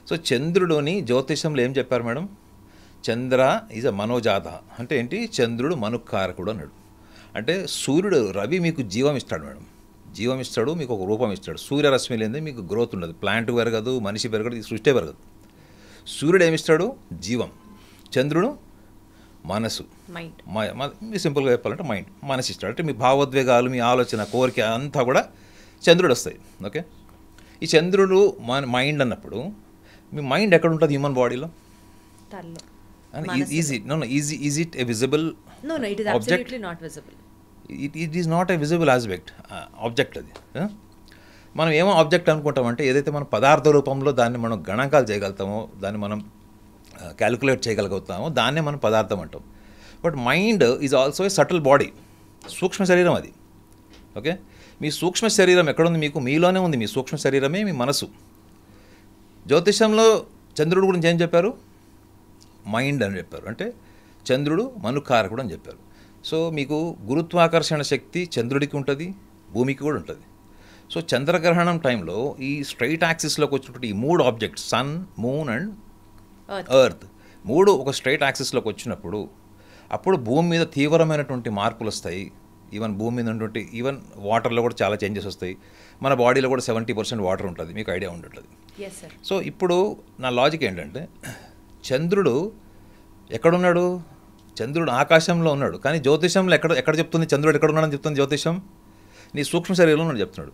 సో చంద్రుడుని జ్యోతిషంలో ఏం చెప్పారు మేడం? Chandra is a మనోజాత. అంటే ఏంటి? చంద్రుడు మనుకారకుడు అన్నాడు. అంటే సూర్యుడు రవి మీకు జీవం ఇస్తాడు మేడం, జీవం ఇస్తాడు, మీకు ఒక రూపం ఇస్తాడు. సూర్యరశ్మి లేనిదే మీకు గ్రోత్ ఉండదు, ప్లాంట్ పెరగదు, మనిషి పెరగదు, ఈ సృష్టి పెరగదు. సూర్యుడు ఏమిస్తాడు? జీవం. చంద్రుడు మనసు, మైండ్, సింపుల్గా చెప్పాలంటే మైండ్, మనసు ఇస్తాడు. అంటే మీ భావోద్వేగాలు, మీ ఆలోచన, కోరిక అంతా కూడా చంద్రుడు వస్తాయి. ఓకే, ఈ చంద్రుడు మైండ్ అన్నప్పుడు మీ మైండ్ ఎక్కడ ఉంటుంది హ్యూమన్ బాడీలో? తల్లో. Is it a visible object? It is not a visible object అది. మనం ఏమో ఆబ్జెక్ట్ అనుకుంటామంటే ఏదైతే మనం పదార్థ రూపంలో దాన్ని మనం గణాంకాలు చేయగలుగుతామో, దాన్ని మనం క్యాలిక్యులేట్ చేయగలుగుతామో దాన్నే మనం పదార్థం అంటాం. But mind is also a subtle body, సూక్ష్మ శరీరం అది. ఓకే, మీ సూక్ష్మ శరీరం ఎక్కడుంది? మీకు మీలోనే ఉంది. మీ సూక్ష్మ శరీరమే మీ మనసు. జ్యోతిషంలో చంద్రుడు గురించి ఏం చెప్పారు? మైండ్ అని చెప్పారు. అంటే చంద్రుడు మనుకారకుడు అని చెప్పారు. సో మీకు గురుత్వాకర్షణ శక్తి చంద్రుడికి ఉంటుంది, భూమికి కూడా ఉంటుంది. సో చంద్రగ్రహణం టైంలో ఈ స్ట్రైట్ యాక్సిస్లోకి వచ్చినటువంటి ఈ 3 objects, sun, moon and earth, 3 ఒక స్ట్రైట్ యాక్సిస్లోకి వచ్చినప్పుడు అప్పుడు భూమి మీద తీవ్రమైనటువంటి మార్పులు వస్తాయి. ఈవెన్ భూమి మీద ఉన్నటువంటి ఈవెన్ వాటర్లో కూడా చాలా చేంజెస్ వస్తాయి. మన బాడీలో కూడా 70% వాటర్ ఉంటుంది, మీకు ఐడియా ఉంటుంది. సో ఇప్పుడు నా లాజిక్ ఏంటంటే చంద్రుడు ఎక్కడున్నాడు? చంద్రుడు ఆకాశంలో ఉన్నాడు. కానీ జ్యోతిషంలో ఎక్కడ చెప్తుంది చంద్రుడు ఎక్కడ ఉన్నాడని చెప్తుంది జ్యోతిషం? నీ సూక్ష్మ శరీరంలో ఉన్నాడు చెప్తున్నాడు.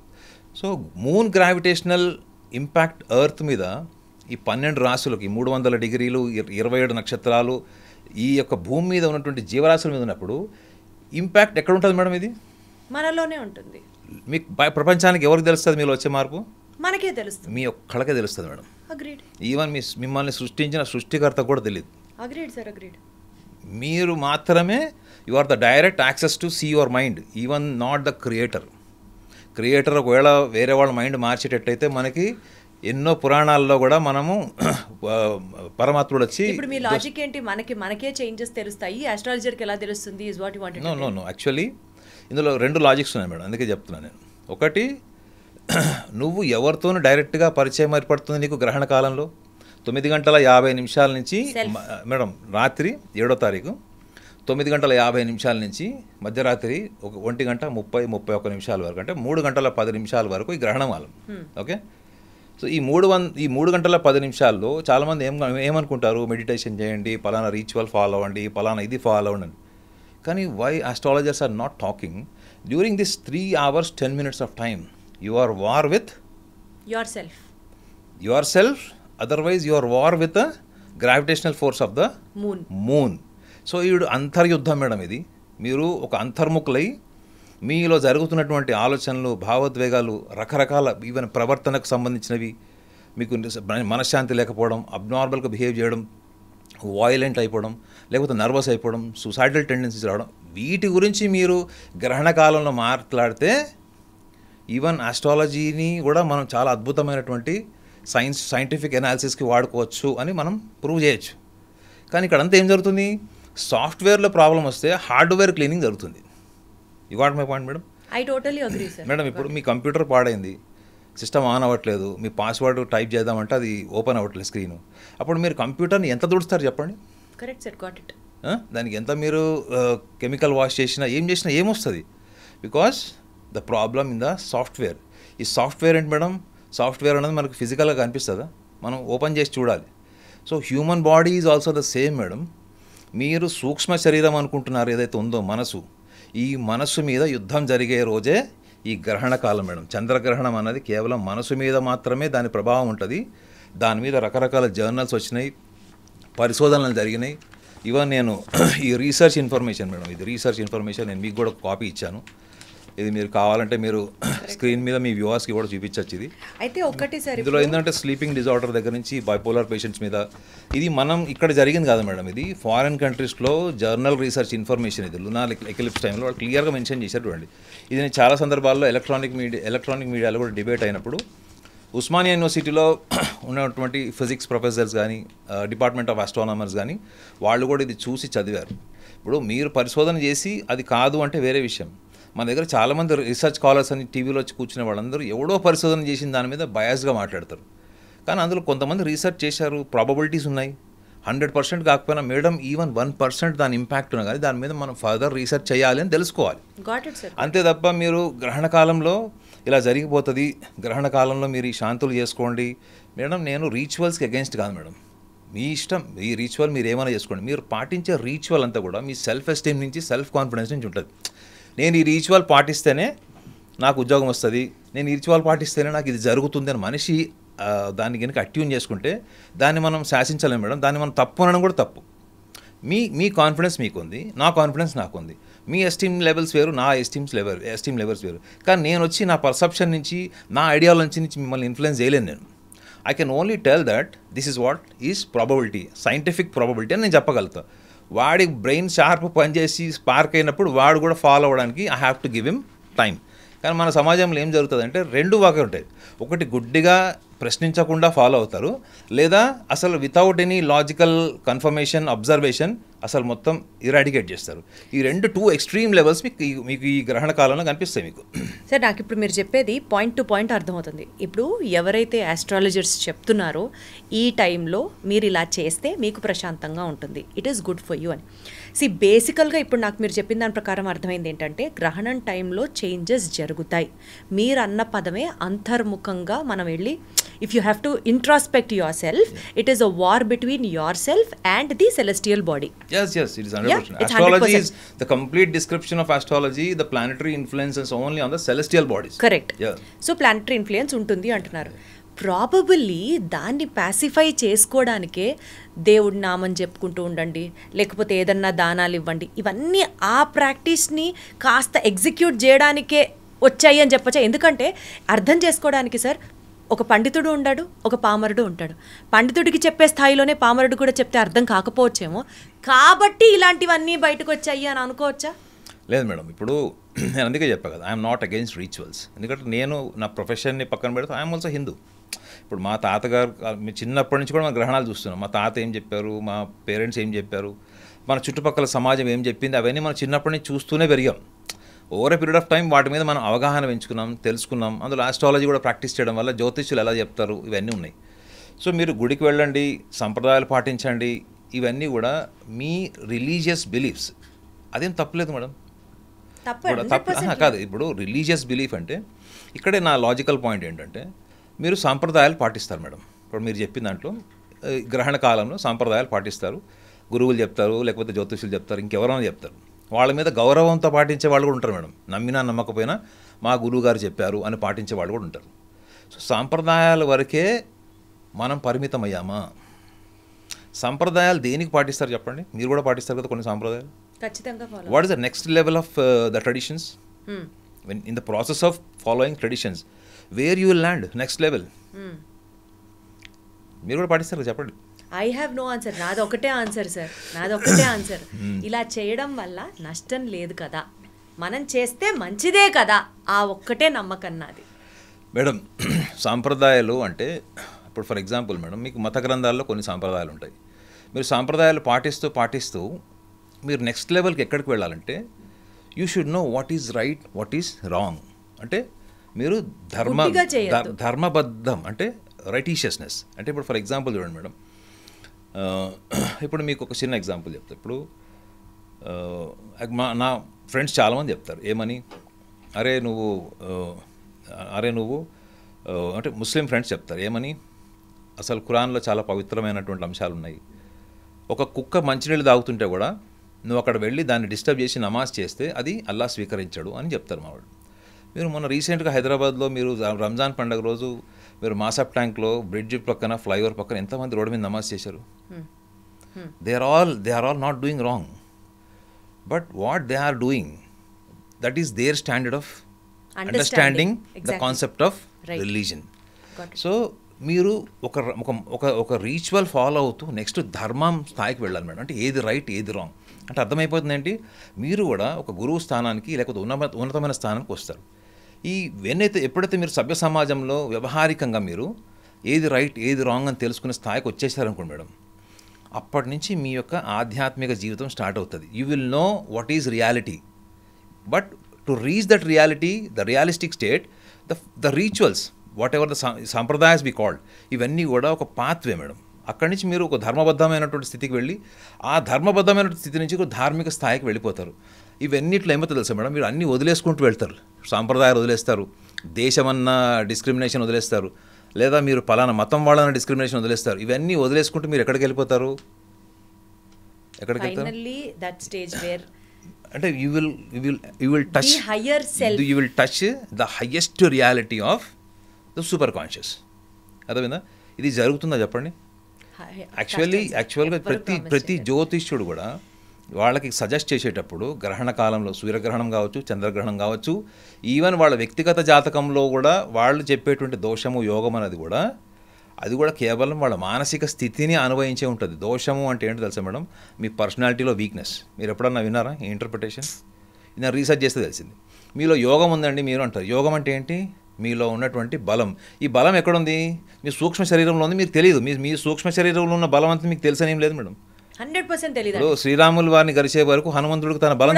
So moon gravitational impact earth మీద ఈ 12 రాశులకి 300 డిగ్రీలు 27 నక్షత్రాలు ఈ యొక్క భూమి మీద ఉన్నటువంటి జీవరాశుల మీద ఉన్నప్పుడు ఇంపాక్ట్ ఎక్కడ ఉంటుంది మేడం? ఇది మనలోనే ఉంటుంది. మీకు ప్రపంచానికి ఎవరికి తెలుస్తుంది మీలో వచ్చే మార్పు? మనకే తెలుస్తుంది, మీ ఒక్కళ్ళకే తెలుస్తుంది మేడం. అగ్రీడ్. ఈవెన్ మిమ్మల్ని సృష్టించిన సృష్టికర్త కూడా తెలియదు. Agreed sir, agreed. మీరు మాత్రమే you are the direct access to see your mind, even not the creator. Creator ఒకవేళ వేరే వాళ్ళ మైండ్ మార్చేటట్టయితే మనకి ఎన్నో పురాణాల్లో కూడా మనము పరమాత్ముడు వచ్చి. ఇప్పుడు మీ లాజిక్ ఏంటి? మనకే చేంజెస్ తెలుస్తాయి, ఆస్ట్రాలజర్కి ఎలా తెలుస్తుంది? Is what you wanted? No actually ఇందులో 2 లాజిక్స్ ఉన్నాయి మేడం, అందుకే చెప్తున్నాను నేను. ఒకటి, నువ్వు ఎవరితోనూ డైరెక్ట్గా పరిచయం ఏర్పడుతుంది నీకు గ్రహణ కాలంలో 9:50 నుంచి మేడం రాత్రి 7వ తారీఖు 9:50 నుంచి మధ్యరాత్రి 1:30-31 వరకు, అంటే 3:10 వరకు ఈ గ్రహణం కాలం. ఓకే, సో ఈ 3:10 చాలామంది ఏమనుకుంటారు? మెడిటేషన్ చేయండి, పలానా రిచువల్ ఫాలో అవ్వండి, పలానా ఇది ఫాలో అవ్వండి. కానీ why astrologers are not talking during this 3 hours 10 minutes of time you are war with yourself, otherwise you are war with the gravitational force of the moon. So ఈడు అంతర్యుద్ధం madam ఇది. మీరు ఒక అంతర్ముఖులై మీలో జరుగుతున్నటువంటి ఆలోచనలు, భావోద్వేగాలు, రకరకాల ఈవెన్ ప్రవర్తనకు సంబంధించినవి, మీకు మనశ్శాంతి లేకపోవడం, అబ్నార్మల్గా బిహేవ్ చేయడం, వాయిలెంట్ అయిపోవడం, లేకపోతే నర్వస్ అయిపోవడం, సూసైడల్ టెండెన్సీస్ రావడం, వీటి గురించి మీరు గ్రహణ కాలంలో మాట్లాడితే ఈవెన్ ఆస్ట్రాలజీని కూడా మనం చాలా అద్భుతమైనటువంటి సైంటిఫిక్ ఎనాలిసిస్కి వాడుకోవచ్చు అని మనం ప్రూవ్ చేయొచ్చు. కానీ ఇక్కడంతా ఏం జరుగుతుంది? సాఫ్ట్వేర్లో ప్రాబ్లం వస్తే హార్డ్వేర్ క్లీనింగ్ జరుగుతుంది. You got my point madam? I totally agree sir. Madam ఇప్పుడు మీ కంప్యూటర్ పాడైంది, సిస్టమ్ ఆన్ అవ్వట్లేదు, మీ పాస్వర్డ్ టైప్ చేద్దామంటే అది ఓపెన్ అవ్వట్లేదు స్క్రీను. అప్పుడు మీరు కంప్యూటర్ని ఎంత దుడుస్తారు చెప్పండి? Correct sir, got it. దానికి ఎంత మీరు కెమికల్ వాష్ చేసినా ఏం చేసినా ఏమొస్తుంది? Because the problem in the software. ఈ సాఫ్ట్వేర్ ఏంటి మేడం? సాఫ్ట్వేర్ అనేది మనకు ఫిజికల్గా కనిపిస్తుందా? మనం ఓపెన్ చేసి చూడాలి. So human body is also the same madam. మీరు సూక్ష్మ శరీరం అనుకుంటున్నారు ఏదైతే ఉందో మనసు, ఈ మనసు మీద యుద్ధం జరిగే రోజే ఈ గ్రహణ కాలం మేడం. చంద్రగ్రహణం అన్నది కేవలం మనసు మీద మాత్రమే దాని ప్రభావం ఉంటుంది. దాని మీద రకరకాల జర్నల్స్ వచ్చినాయి, పరిశోధనలు జరిగినాయి. ఈవెన్ నేను ఈ రీసెర్చ్ ఇన్ఫర్మేషన్ మేడం, ఇది రీసెర్చ్ ఇన్ఫర్మేషన్ నేను మీకు కూడా కాపీ ఇచ్చాను. ఇది మీరు కావాలంటే మీరు స్క్రీన్ మీద మీ వ్యూవర్స్కి కూడా చూపించవచ్చు. ఇది అయితే ఒకటి సార్, ఇందులో ఏంటంటే స్లీపింగ్ డిజార్డర్ దగ్గర నుంచి బైపోలార్ పేషెంట్స్ మీద, ఇది మనం ఇక్కడ జరిగింది కాదు మేడం, ఇది ఫారిన్ కంట్రీస్లో జర్నల్ రీసెర్చ్ ఇన్ఫర్మేషన్. ఇది లునార్ ఎక్లిప్స్ టైంలో వాళ్ళు క్లియర్గా మెన్షన్ చేశారు. చూడండి, ఇది నేను చాలా సందర్భాల్లో ఎలక్ట్రానిక్ మీడియాలో కూడా డిబేట్ అయినప్పుడు ఉస్మానియా యూనివర్సిటీలో ఉన్నటువంటి ఫిజిక్స్ ప్రొఫెసర్స్ కానీ, డిపార్ట్మెంట్ ఆఫ్ ఆస్ట్రానమర్స్ కానీ వాళ్ళు కూడా ఇది చూసి చదివారు. ఇప్పుడు మీరు పరిశోధన చేసి అది కాదు అంటే వేరే విషయం. మన దగ్గర చాలామంది రీసెర్చ్ స్కాలర్స్ అని టీవీలో వచ్చి కూర్చునే వాళ్ళందరూ ఎవడో పరిశోధన చేసిన దాని మీద బయాస్గా మాట్లాడతారు. కానీ అందులో కొంతమంది రీసెర్చ్ చేశారు, ప్రాబబిలిటీస్ ఉన్నాయి. 100% కాకపోయినా మేడం ఈవెన్ 1% దాని ఇంపాక్ట్ ఉన్నా కానీ దాని మీద మనం ఫర్దర్ రీసెర్చ్ చేయాలి అని తెలుసుకోవాలి. అంతే తప్ప మీరు గ్రహణ కాలంలో ఇలా జరిగిపోతుంది, గ్రహణ కాలంలో మీరు ఈ శాంతులు చేసుకోండి మేడం. నేను రిచువల్స్కి అగెన్స్ట్ కాదు మేడం. మీ ఇష్టం, ఈ రిచువల్ మీరు ఏమైనా చేసుకోండి. మీరు పాటించే రిచువల్ అంతా కూడా మీ సెల్ఫ్ ఎస్టీమ్ నుంచి, సెల్ఫ్ కాన్ఫిడెన్స్ నుంచి ఉంటుంది. నేను ఈ రిచువల్ పాటిస్తేనే నాకు ఉద్యోగం వస్తుంది, నేను ఈ రిచువల్ పాటిస్తేనే నాకు ఇది జరుగుతుంది అని మనిషి దాన్ని కనుక అట్యూన్ చేసుకుంటే దాన్ని మనం శాసించలేము మేడం. దాన్ని మనం తప్పు అనడం కూడా తప్పు. మీ కాన్ఫిడెన్స్ మీకుంది, నా కాన్ఫిడెన్స్ నాకుంది. మీ ఎస్టీమ్ లెవెల్స్ వేరు, నా ఎస్టీమ్ లెవెల్స్ వేరు. కానీ నేను వచ్చి నా పర్సెప్షన్ నుంచి, నా ఐడియాలజీ నుంచి మిమ్మల్ని ఇన్ఫ్లుయెన్స్ చేయలేను నేను. I can only tell that this is what is probability, scientific probability అని నేను చెప్పగలుగుతా. వాడి బ్రెయిన్ షార్ప్ పనిచేసి స్పార్క్ అయినప్పుడు వాడు కూడా ఫాలో అవ్వడానికి I have to give him time. కానీ మన సమాజంలో ఏం జరుగుతుందంటే రెండు వాకే ఉంటాయి. ఒకటి గుడ్డిగా ప్రశ్నించకుండా ఫాలో అవుతారు, లేదా అసలు without any logical confirmation, observation అసలు మొత్తం ఇరాడికేట్ చేస్తారు. ఈ రెండు ఎక్స్ట్రీమ్ లెవెల్స్ మీకు ఈ గ్రహణ కాలంలో కనిపిస్తాయి మీకు. సార్ నాకు ఇప్పుడు మీరు చెప్పేది పాయింట్ టు పాయింట్ అర్థమవుతుంది. ఇప్పుడు ఎవరైతే ఆస్ట్రాలజర్స్ చెప్తున్నారో ఈ టైంలో మీరు ఇలా చేస్తే మీకు ప్రశాంతంగా ఉంటుంది, it is good for you అని. బేసికల్గా ఇప్పుడు నాకు మీరు చెప్పిన దాని ప్రకారం అర్థమైంది ఏంటంటే గ్రహణం టైంలో చేంజెస్ జరుగుతాయి. మీరు అన్న పదమే అంతర్ముఖంగా మనం వెళ్ళి if you have to introspect your self, it is a war between your self and the celestial body. Yes, it is 100%. Astrology is the complete description of astrology. The planetary influence is only on the celestial bodies. Correct. Yeah. So planetary influence ఉంటుంది అంటున్నారు. Probably దాన్ని pacify చేసుకోవడానికే దేవుడి నామం చెప్పుకుంటూ ఉండండి, లేకపోతే ఏదన్నా దానాలు ఇవ్వండి, ఇవన్నీ ఆ ప్రాక్టీస్ని కాస్త ఎగ్జిక్యూట్ చేయడానికే వచ్చాయి అని చెప్పచ్చా. ఎందుకంటే అర్థం చేసుకోవడానికి సార్ ఒక పండితుడు ఉంటాడు, ఒక పామరుడు ఉంటాడు. పండితుడికి చెప్పే స్థాయిలోనే పామరుడు కూడా చెప్తే అర్థం కాకపోవచ్చేమో, కాబట్టి ఇలాంటివన్నీ బయటకు వచ్చాయి అని అనుకోవచ్చా? లేదు మేడం, ఇప్పుడు నేను అందుకే చెప్పా కదా, ఐఎమ్ నాట్ అగెయిన్స్ట్ రిచువల్స్. ఎందుకంటే నేను నా ప్రొఫెషన్ని పక్కన పెడితే ఐఎమ్ ఆల్సో హిందూ. ఇప్పుడు మా తాతగారు చిన్నప్పటి నుంచి కూడా మన గ్రహణాలు చూస్తున్నాం. మా తాత ఏం చెప్పారు, మా పేరెంట్స్ ఏం చెప్పారు, మన చుట్టుపక్కల సమాజం ఏం చెప్పింది, అవన్నీ మనం చిన్నప్పటి నుంచి చూస్తూనే పెరిగాం. Over a period of time వాటి మీద మనం అవగాహన పెంచుకున్నాం, తెలుసుకున్నాం. అందులో ఆస్ట్రాలజీ కూడా ప్రాక్టీస్ చేయడం వల్ల జ్యోతిష్యులు ఎలా చెప్తారు ఇవన్నీ ఉన్నాయి. సో మీరు గుడికి వెళ్ళండి, సంప్రదాయాలు పాటించండి, ఇవన్నీ కూడా మీ రిలీజియస్ బిలీఫ్స్. అదేం తప్పులేదు మేడం, తప్పు కాదు. ఇప్పుడు రిలీజియస్ బిలీఫ్ అంటే ఇక్కడే నా లాజికల్ పాయింట్ ఏంటంటే మీరు సాంప్రదాయాలు పాటిస్తారు మేడం. ఇప్పుడు మీరు చెప్పిన దాంట్లో గ్రహణ కాలంలో సాంప్రదాయాలు పాటిస్తారు, గురువులు చెప్తారు, లేకపోతే జ్యోతిష్యులు చెప్తారు, ఇంకెవరైనా చెప్తారు. వాళ్ళ మీద గౌరవంతో పాటించే వాళ్ళు కూడా ఉంటారు మేడం. నమ్మినా నమ్మకపోయినా మా గురువు గారు చెప్పారు అని పాటించే వాళ్ళు కూడా ఉంటారు. సో సాంప్రదాయాల వరకే మనం పరిమితం అయ్యామా? సంప్రదాయాలు దేనికి పాటిస్తారు చెప్పండి? మీరు కూడా పాటిస్తారు కదా కొన్ని సాంప్రదాయాలు. ఖచ్చితంగా. What is the next level of the traditions? When in the process of following traditions where you will land next level? మీరు కూడా పాటిస్తారు కదా చెప్పండి. I have no answer. నాది ఒకటే ఆన్సర్ సార్, నాది ఒకటే ఆన్సర్. ఇలా చేయడం వల్ల నష్టం లేదు కదా, మనం చేస్తే మంచిదే కదా, ఆ ఒక్కటే నమ్మకం నాది మేడం. సాంప్రదాయాలు అంటే ఇప్పుడు ఫర్ ఎగ్జాంపుల్ మేడం, మీకు మత గ్రంథాల్లో కొన్ని సాంప్రదాయాలు ఉంటాయి. మీరు సాంప్రదాయాలు పాటిస్తూ మీరు నెక్స్ట్ లెవెల్కి ఎక్కడికి వెళ్ళాలంటే you should know what is right, what is wrong. అంటే మీరు ధర్మబద్ధం అంటే రైటీషియస్నెస్. అంటే ఇప్పుడు ఫర్ ఎగ్జాంపుల్ చూడండి మేడం, ఇప్పుడు మీకు ఒక చిన్న ఎగ్జాంపుల్ చెప్తా. ఇప్పుడు నా ఫ్రెండ్స్ చాలామంది చెప్తారు ఏమని, అరే నువ్వు అంటే ముస్లిం ఫ్రెండ్స్ చెప్తారు ఏమని, అసలు ఖురాన్లో చాలా పవిత్రమైనటువంటి అంశాలు ఉన్నాయి. ఒక కుక్క మంచినీళ్ళు తాగుతుంటే కూడా నువ్వు అక్కడ వెళ్ళి దాన్ని డిస్టర్బ్ చేసి నమాజ్ చేస్తే అది అల్లా స్వీకరించడు అని చెప్తారు మా వాళ్ళు. మీరు మొన్న రీసెంట్గా హైదరాబాద్లో మీరు రంజాన్ పండుగ రోజు మీరు మాసప్ ట్యాంక్లో బ్రిడ్జ్ పక్కన, ఫ్లైఓవర్ పక్కన ఎంతమంది రోడ్డు మీద నమాజ్ చేశారు? They are all not doing wrong, but what they are doing, that is their standard of understanding the concept of religion. So మీరు ఒక రిచువల్ ఫాలో అవుతూ నెక్స్ట్ ధర్మం స్థాయికి వెళ్ళాలి మేడం. అంటే ఏది రైట్, ఏది రాంగ్ అంటే అర్థమైపోతుంది ఏంటి, మీరు కూడా ఒక గురువు స్థానానికి లేకపోతే ఉన్నతమైన స్థానానికి వస్తారు. ఎప్పుడైతే మీరు సభ్య సమాజంలో వ్యవహారికంగా మీరు ఏది రైట్, ఏది రాంగ్ అని తెలుసుకునే స్థాయికి వచ్చేసారనుకోండి మేడం, అప్పటి నుంచి మీ యొక్క ఆధ్యాత్మిక జీవితం స్టార్ట్ అవుతుంది. You will know what is reality. But to reach that reality, the realistic state, the rituals, whatever the సాంప్రదాయస్ బి కాల్డ్, ఇవన్నీ కూడా ఒక పాత్వే మేడం. అక్కడి నుంచి మీరు ఒక ధర్మబద్ధమైనటువంటి స్థితికి వెళ్ళి ఆ ధర్మబద్ధమైన స్థితి నుంచి ఒక ధార్మిక స్థాయికి వెళ్ళిపోతారు. ఇవన్నిట్లో ఏమో తెలుసా మేడం, మీరు అన్నీ వదిలేసుకుంటూ వెళ్తారు. సాంప్రదాయాలు వదిలేస్తారు, దేశమన్న డిస్క్రిమినేషన్ వదిలేస్తారు, లేదా మీరు పలానా మతం వాళ్ళని డిస్క్రిమినేషన్ వదిలేస్తారు. ఇవన్నీ వదిలేసుకుంటూ మీరు ఎక్కడికి వెళ్ళిపోతారు? ఎక్కడికి వెళ్తారు? ఫైనల్లీ దట్ స్టేజ్ వేర్ అంటే you will touch higher self, you will touch the highest reality of the super conscious. అర్థమైందా? ఇది జరుగుతుందా చెప్పండి? యాక్చువల్గా ప్రతి జ్యోతిష్యుడు కూడా వాళ్ళకి సజెస్ట్ చేసేటప్పుడు గ్రహణ కాలంలో సూర్యగ్రహణం కావచ్చు, చంద్రగ్రహణం కావచ్చు, ఈవెన్ వాళ్ళ వ్యక్తిగత జాతకంలో కూడా వాళ్ళు చెప్పేటువంటి దోషము యోగం అనేది కూడా అది కూడా కేవలం వాళ్ళ మానసిక స్థితిని అనుభవించే ఉంటుంది. దోషము అంటే ఏంటో తెలుసా మేడం? మీ పర్సనాలిటీలో వీక్నెస్. మీరు ఎప్పుడన్నా విన్నారా ఈ ఇంటర్ప్రిటేషన్? నేను రీసెర్చ్ చేస్తే తెలిసింది. మీలో యోగం ఉందండి మీరు అంటారు. యోగం అంటే ఏంటి? మీలో ఉన్నటువంటి బలం. ఈ బలం ఎక్కడుంది? మీ సూక్ష్మ శరీరంలో ఉంది, మీకు తెలియదు. మీ సూక్ష్మ శరీరంలో ఉన్న బలం అంతా మీకు తెలిసనేం లేదు మేడం. 100% తెలియదు. ఇప్పుడు శ్రీరాములు వారిని గరిచే వరకు హనుమంతుడికి తన బలం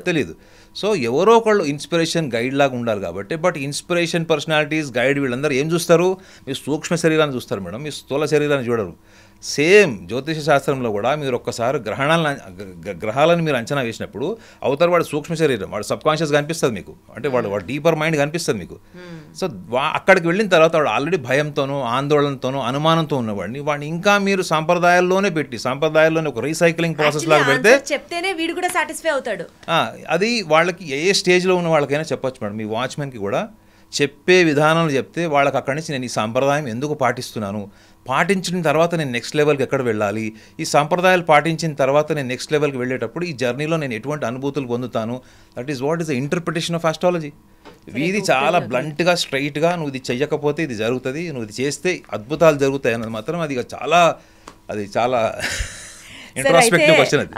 తెలియదు. సో ఎవరో ఒకళ్ళు ఇన్స్పిరేషన్ గైడ్ లాగా ఉండాలి కాబట్టి. బట్ ఇన్స్పిరేషన్, పర్సనాలిటీస్, గైడ్ వీళ్ళందరూ ఏం చూస్తారు? మీ సూక్ష్మ శరీరాన్ని చూస్తారు మేడం, మీ స్థూల శరీరాన్ని చూడరు. సేమ్ జ్యోతిష శాస్త్రంలో కూడా మీరు ఒక్కసారి గ్రహాలను మీరు అంచనా వేసినప్పుడు అవతల వాడు సూక్ష్మ శరీరం, వాడు సబ్ కాన్షియస్ కనిపిస్తుంది మీకు, అంటే వాడు డీపర్ మైండ్ కనిపిస్తుంది మీకు. సో అక్కడికి వెళ్ళిన తర్వాత వాడు ఆల్రెడీ భయంతోనూ, ఆందోళనతోనూ, అనుమానంతో ఉన్నవాడిని ఇంకా మీరు సాంప్రదాయాల్లోనే పెట్టి, సాంప్రదాయాల్లోనే ఒక రీసైక్లింగ్ ప్రాసెస్ లాగా పెడితే చెప్తేనే వీడు కూడా సాటిస్ఫై అవుతాడు. అది వాళ్ళకి ఏ స్టేజ్లో ఉన్న వాళ్ళకైనా చెప్పొచ్చు మేడం. మీ వాచ్మెన్కి కూడా చెప్పే విధానాలు చెప్తే వాళ్ళకి అక్కడి నుంచి నేను ఈ సాంప్రదాయం ఎందుకు పాటిస్తున్నాను, పాటించిన తర్వాత నేను నెక్స్ట్ లెవెల్కి ఎక్కడ వెళ్ళాలి, ఈ సాంప్రదాయాలు పాటించిన తర్వాత నేను నెక్స్ట్ లెవెల్కి వెళ్ళేటప్పుడు ఈ జర్నీలో నేను ఎటువంటి అనుభూతులు పొందుతాను, that is what is the interpretation of astrology. ఇది చాలా బ్లంట్గా, స్ట్రైట్గా నువ్వు ఇది చెయ్యకపోతే ఇది జరుగుతుంది, నువ్వు ఇది చేస్తే అద్భుతాలు జరుగుతాయి అన్నది మాత్రం అది చాలా ఇంట్రాస్పెక్టివ్ క్వశ్చన్. అది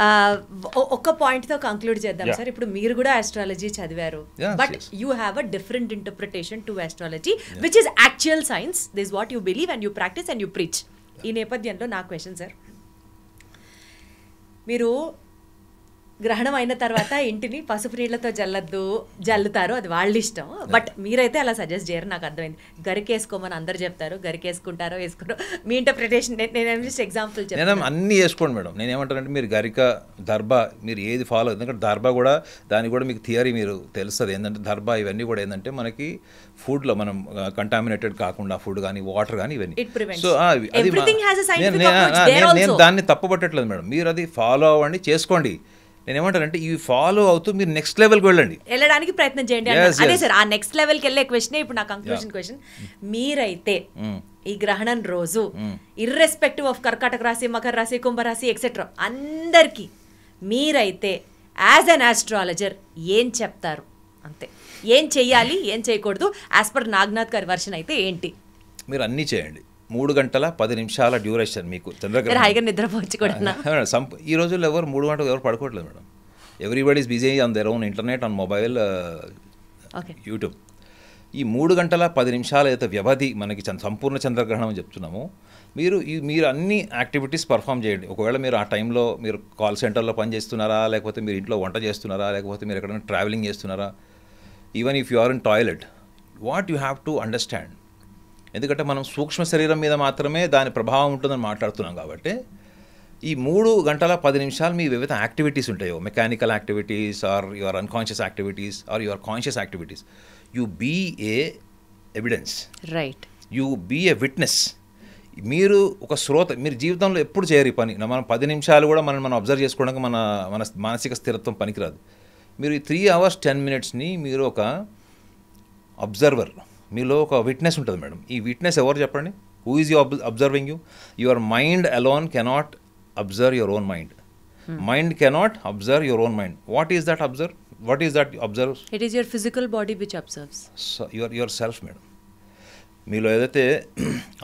ఒక్క పాయింట్ తో కంక్లూడ్ చేద్దాం సార్. ఇప్పుడు మీరు కూడా ఆస్ట్రాలజీ చదివారు, but you have a different interpretation to astrology which is actual science. This what you believe and you practice and you preach. ఈ నేపథ్యంలో నా క్వశ్చన్ సార్, మీరు గ్రహణం అయిన తర్వాత ఇంటిని పసుపు నీళ్లతో జల్లుతారు, అది వాళ్ళ ఇష్టం. బట్ మీరైతే అలా సజెస్ట్ చేయరు, నాకు అర్థమైంది. గరికేసుకోమని అందరు చెప్తారు, గరికేసుకుంటారో వేసుకుంటారో, మీ ఇంటర్ప్రిటేషన్. నేను జస్ట్ ఎగ్జాంపుల్ నేను అన్నీ వేసుకోండి మేడం. నేను ఏమంటానంటే మీరు గరిక, దర్భ మీరు ఏది ఫాలో, ఎందుకంటే దర్భ కూడా దానికి కూడా మీకు థియరీ మీరు తెలుస్తుంది. ఏంటంటే దర్భ ఇవన్నీ కూడా ఏంటంటే మనకి ఫుడ్లో మనం కంటామినేటెడ్ కాకుండా ఫుడ్ కానీ వాటర్ కానీ ఇవన్నీ. సో అది నేను దాన్ని తప్పుపట్టట్లేదు మేడం. మీరు అది ఫాలో అవ్వండి, చేసుకోండి. నేను ఏమంటానంటే ఇవి ఫాలో అవుతూ మీరు నెక్స్ట్ లెవెల్కి వెళ్ళడానికి ప్రయత్నం చేయండి. అదే సార్, ఆ నెక్స్ట్ లెవెల్కి వెళ్ళే క్వశ్చన్ ఇప్పుడు నా కంక్లూజన్ క్వశ్చన్. మీరైతే ఈ గ్రహణం రోజు ఇర్రెస్పెక్టివ్ ఆఫ్ కర్కాటక రాశి, మకర రాశి, కుంభరాశి ఎక్సెట్రా అందరికీ మీరైతే యాజ్ అన్ ఆస్ట్రాలజర్ ఏం చెప్తారు? అంతే, ఏం చెయ్యాలి, ఏం చేయకూడదు యాజ్ పర్ నాగనాథ్ గారి వర్షన్ అయితే ఏంటి? మీరు అన్నీ చేయండి. 3 గంటల 10 నిమిషాల డ్యూరేషన్ మీకు చంద్రగ్రహణం నిద్రపోవచ్చు కూడా. ఈ రోజుల్లో ఎవరు 3 గంటలు ఎవరు పడుకోవట్లేదు madam. Everybody is busy on their own internet, on mobile, YouTube. ఈ 3 గంటల 10 నిమిషాల అయితే వ్యవధి మనకి సంపూర్ణ చంద్రగ్రహణం అని చెప్తున్నాము. మీరు అన్ని యాక్టివిటీస్ పర్ఫామ్ చేయండి. ఒకవేళ మీరు ఆ టైంలో మీరు కాల్ సెంటర్లో పనిచేస్తున్నారా, లేకపోతే మీరు ఇంట్లో వంట చేస్తున్నారా, లేకపోతే మీరు ఎక్కడైనా ట్రావెలింగ్ చేస్తున్నారా, even if you are in toilet, what you have to understand. ఎందుకంటే మనం సూక్ష్మ శరీరం మీద మాత్రమే దాని ప్రభావం ఉంటుందని మాట్లాడుతున్నాం కాబట్టి ఈ 3 గంటల 10 నిమిషాలు మీ వివిధ యాక్టివిటీస్ ఉంటాయో, mechanical activities or your unconscious activities or your conscious activities, you be a evidence, right, you be a witness. మీరు ఒక శ్రోత. మీరు జీవితంలో ఎప్పుడు చేయరు ఈ పని. మనం 10 నిమిషాలు కూడా మనం అబ్జర్వ్ చేసుకోవడానికి మన మానసిక స్థిరత్వం పనికిరాదు. మీరు ఈ 3 hours 10 minutesని మీరు ఒక అబ్జర్వర్, మీలో ఒక విట్నెస్ ఉంటుంది మేడం. ఈ విట్నెస్ ఎవరు చెప్పండి? Who is you observing you? Your mind alone cannot observe your own mind. Mind cannot observe your own mind. What is that observe? What is that observe? It is your physical body which observes your self madam. మీలో ఏదైతే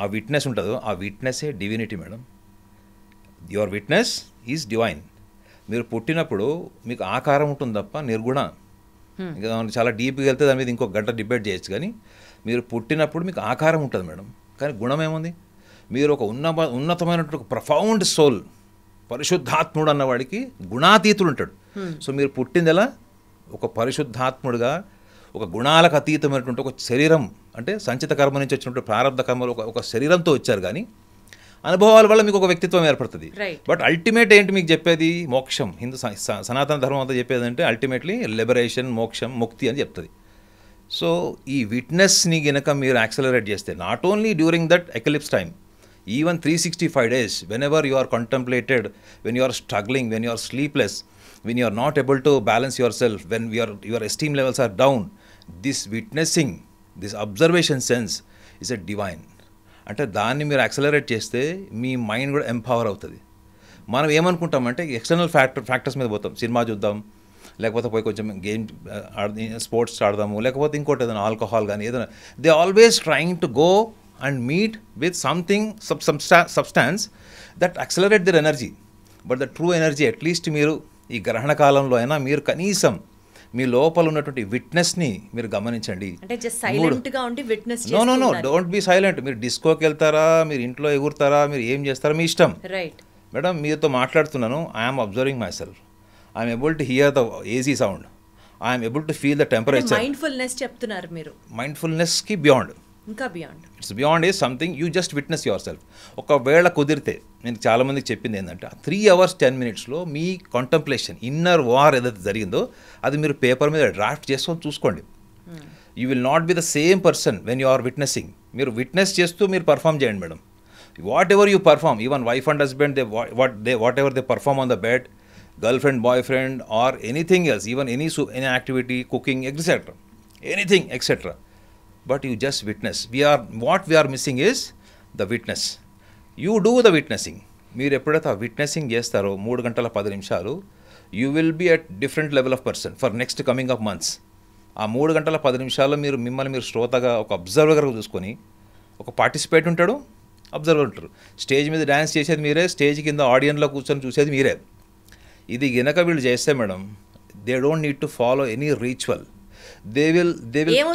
ఆ witness ఉంటుందో ఆ విట్నెస్సే divinity madam. Your witness is divine. మీరు పుట్టినప్పుడు మీకు ఆకారం ఉంటుంది తప్ప నిర్గుణ. ఇంకా చాలా డీప్గా వెళ్తే దాని మీద ఇంకొక గంట డిబేట్ చేయొచ్చు. కానీ మీరు పుట్టినప్పుడు మీకు ఆకారం ఉంటుంది మేడం, కానీ గుణం ఏముంది? మీరు ఒక ఉన్నతమైనటువంటి ఒక ప్రొఫౌండ్ సోల్, పరిశుద్ధాత్ముడు అన్నవాడికి గుణాతీతుడు ఉంటాడు. సో మీరు పుట్టింది ఎలా? ఒక పరిశుద్ధాత్ముడుగా, ఒక గుణాలకు అతీతమైనటువంటి ఒక శరీరం, అంటే సంచిత కర్మ నుంచి వచ్చినటువంటి ప్రారంభ కర్మలు ఒక శరీరంతో వచ్చారు. కానీ అనుభవాల వల్ల మీకు ఒక వ్యక్తిత్వం ఏర్పడుతుంది. బట్ అల్టిమేట్ ఏంటి మీకు చెప్పేది? మోక్షం. హిందూ సనాతన ధర్మం అంతా చెప్పేది అంటే అల్టిమేట్లీ లిబరేషన్, మోక్షం, ముక్తి అని చెప్తుంది. సో ఈ విట్నెస్ని గనక మీరు యాక్సలరేట్ చేస్తే not only during that eclipse time, even 365 days, whenever you are contemplated, when you are struggling, when you are sleepless, when you are not able to balance yourself, when your esteem levels are down, this witnessing, this observation sense is a divine. అంటే దాన్ని మీరు accelerate చేస్తే మీ mind కూడా empower అవుతుంది. మనం ఏమనుకుంటామంటే external factors మీద పోతాం, సినిమా చూద్దాం, లేకపోతే పోయి కొంచెం గేమ్ స్పోర్ట్స్ ఆడదాము, లేకపోతే ఇంకోటి ఏదైనా ఆల్కహాల్ కానీ ఏదైనా, they always trying to go and meet with something, substance that accelerate their energy. But the true energy, at least మీరు ఈ గ్రహణ కాలంలో అయినా మీరు కనీసం మీ లోపల ఉన్నటువంటి విట్నెస్ని మీరు గమనించండి. అంటే జస్ట్ సైలెంట్గా ఉండి witness no don't be silent. మీరు డిస్కోకి వెళ్తారా, మీరు ఇంట్లో ఎగురుతారా, మీరు ఏం చేస్తారా మీ ఇష్టం. రైట్ మేడం, మీతో మాట్లాడుతున్నాను, I'm observing my self, I'm able to hear the AC sound, I'm able to feel the temperature. Mindfulness చెప్తున్నారు మీరు. మైండ్ఫుల్నెస్కి బియాండ్, ఇంకా beyond, it's beyond is something you just witness your self. ఒకవేళ కుదిరితే నేను చాలామందికి చెప్పింది ఏంటంటే 3 hours 10 minutes మీ కాంటంప్లేషన్, ఇన్నర్ వార్ ఏదైతే జరిగిందో అది మీరు పేపర్ మీద డ్రాఫ్ట్ చేసుకొని చూసుకోండి. You will not be the same person when you are witnessing. మీరు విట్నెస్ చేస్తూ మీరు పర్ఫామ్ చేయండి madam. Whatever you perform, even wife and husband, whatever they perform on the bed, girlfriend, boyfriend, or anything else, even any activity, cooking, etcetera, anything etcetera. But you just witness. What we are missing is the witness. You do the witnessing. మీరు ఎప్పుడైతే ఆ witnessing చేస్తారో 3 గంటల 10 నిమిషాలు, you will be at different level of person for next coming of months. ఆ 3 గంటల 10 నిమిషాల్లో మీరు మిమ్మల్ని మీరు శ్రోతగా, ఒక అబ్జర్వర్గా చూసుకొని, ఒక పార్టిసిపేట్ ఉంటాడు, అబ్జర్వర్ ఉంటారు. స్టేజ్ మీద డ్యాన్స్ చేసేది మీరే, స్టేజ్ కింద ఆడియన్లో కూర్చొని చూసేది మీరే. ఇది గనక వీళ్ళు చేస్తే madam, they don't need to follow any ritual. they will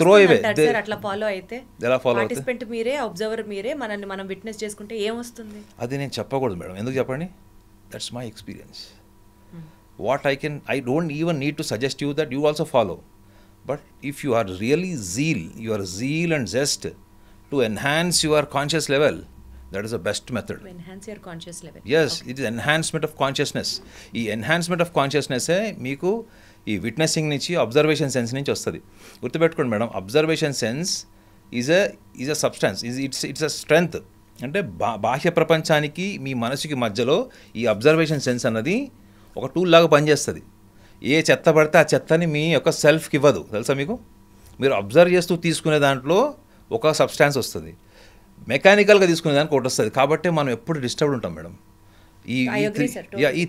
throw away. Sir అట్లా ఫాలో అయితే ఎలా ఫాలో అవుతారు? పార్టిసిపెంట్ మీరే, అబ్జర్వర్ మీరే, మనల్ని మనం విట్నెస్ చేసుకుంటే ఏమొస్తుంది? అది నేను చెప్పకూడదు మేడం. ఎందుకు చెప్పండి? That's my experience. What I don't even need to suggest you that you also follow. But if you are really your zeal and just to enhance your conscious level, that is the best method. To enhance your conscious level. Yes, okay. It is enhancement of consciousness. ఈ enhancement of consciousness మీకు ఈ witnessing నుంచి, observation sense నుంచి వస్తుంది. గుర్తుపెట్టుకోండి madam, observation sense is a substance, it's a strength. అంటే బాహ్య ప్రపంచానికి మీ మనసుకి మధ్యలో ఈ అబ్జర్వేషన్ సెన్స్ అన్నది ఒక టూల్ లాగా పనిచేస్తుంది. ఏ చెత్త పడితే ఆ చెత్తని మీ యొక్క సెల్ఫ్కి ఇవ్వదు, తెలుసా మీకు? మీరు అబ్జర్వ్ చేస్తూ తీసుకునే దాంట్లో ఒక సబ్స్టాన్స్ వస్తుంది, మెకానికల్గా తీసుకునే దానికి ఒకటి వస్తుంది. కాబట్టి మనం ఎప్పుడు డిస్టర్బ్డ్ ఉంటాం మేడం. ఈ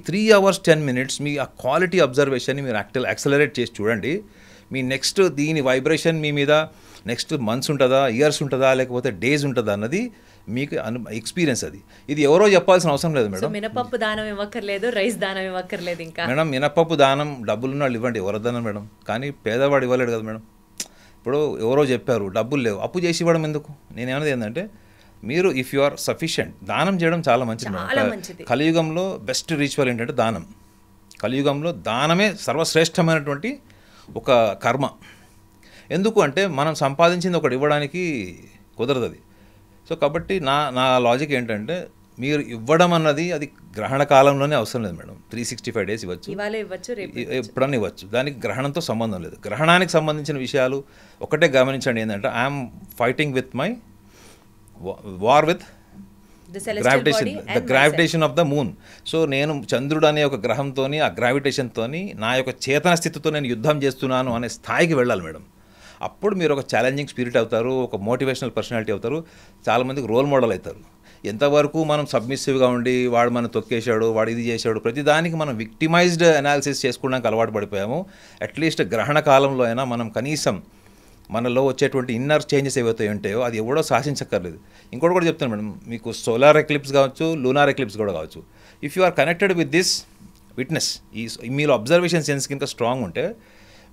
3 hours 10 minutes మీ ఆ క్వాలిటీ అబ్జర్వేషన్ని మీరు యాక్సలరేట్ చేసి చూడండి. మీ నెక్స్ట్ దీని వైబ్రేషన్ మీ మీద నెక్స్ట్ మంత్స్ ఉంటుందా, ఇయర్స్ ఉంటుందా, లేకపోతే డేస్ ఉంటుందా అన్నది మీకు ఎక్స్పీరియన్స్. ఇది ఎవరో చెప్పాల్సిన అవసరం లేదు మేడం. మినపప్పు దానం ఇవ్వక్కర్లేదు, రైస్ దానం ఇవ్వక్కర్లేదు. ఇంకా మేడం, మినపప్పు దానం డబ్బులున్న వాళ్ళు ఇవ్వండి, ఎవరొద్దన్నారు మేడం. కానీ పేదవాడు ఇవ్వలేడు కదా మేడం. ఇప్పుడు ఎవరో చెప్పారు డబ్బులు లేవు, అప్పు చేసి ఇవ్వడం ఎందుకు? నేనేమన్నది ఏంటంటే, మీరు ఇఫ్ యు ఆర్ సఫిషియంట్, దానం చేయడం చాలా మంచిది. కలియుగంలో బెస్ట్ రిచువల్ ఏంటంటే దానం. కలియుగంలో దానమే సర్వశ్రేష్టమైనటువంటి ఒక కర్మ. ఎందుకు అంటే మనం సంపాదించింది ఒకటి ఇవ్వడానికి కుదరదు అది. సో కాబట్టి నా లాజిక్ ఏంటంటే, మీరు ఇవ్వడం అన్నది అది గ్రహణ కాలంలోనే అవసరం లేదు మేడం. 365 days ఇవ్వచ్చు, ఎప్పుడన్నా ఇవ్వచ్చు. దానికి గ్రహణంతో సంబంధం లేదు. గ్రహణానికి సంబంధించిన విషయాలు ఒకటే గమనించండి, ఏంటంటే I'm fighting with my war with gravitation of the moon. So నేను చంద్రుడు అనే ఒక గ్రహంతో, ఆ గ్రావిటేషన్తో, నా యొక్క చేతన స్థితితో నేను యుద్ధం చేస్తున్నాను అనే స్థాయికి వెళ్ళాలి మేడం. అప్పుడు మీరు ఒక ఛాలెంజింగ్ స్పిరిట్ అవుతారు, ఒక మోటివేషనల్ పర్సనాలిటీ అవుతారు, చాలామందికి రోల్ మోడల్ అవుతారు. ఎంతవరకు మనం సబ్మిసివ్గా ఉండి వాడు మనం తొక్కేశాడు, వాడు ఇది చేశాడు, ప్రతిదానికి మనం విక్టిమైజ్డ్ అనాలిసిస్ చేసుకోవడానికి అలవాటు పడిపోయాము. అట్లీస్ట్ గ్రహణ కాలంలో అయినా మనం కనీసం మనలో వచ్చేటువంటి ఇన్నర్ చేంజెస్ ఏవైతే ఉంటాయో అది ఎవడో శాసించక్కర్లేదు. ఇంకోటి కూడా చెప్తాను మేడం, మీకు సోలార్ ఎక్లిప్స్ కావచ్చు, లూనార్ ఎక్లిప్స్ కూడా కావచ్చు. If you are connected with this witness, మీలో అబ్జర్వేషన్ సెన్స్ కనుక స్ట్రాంగ్ ఉంటే,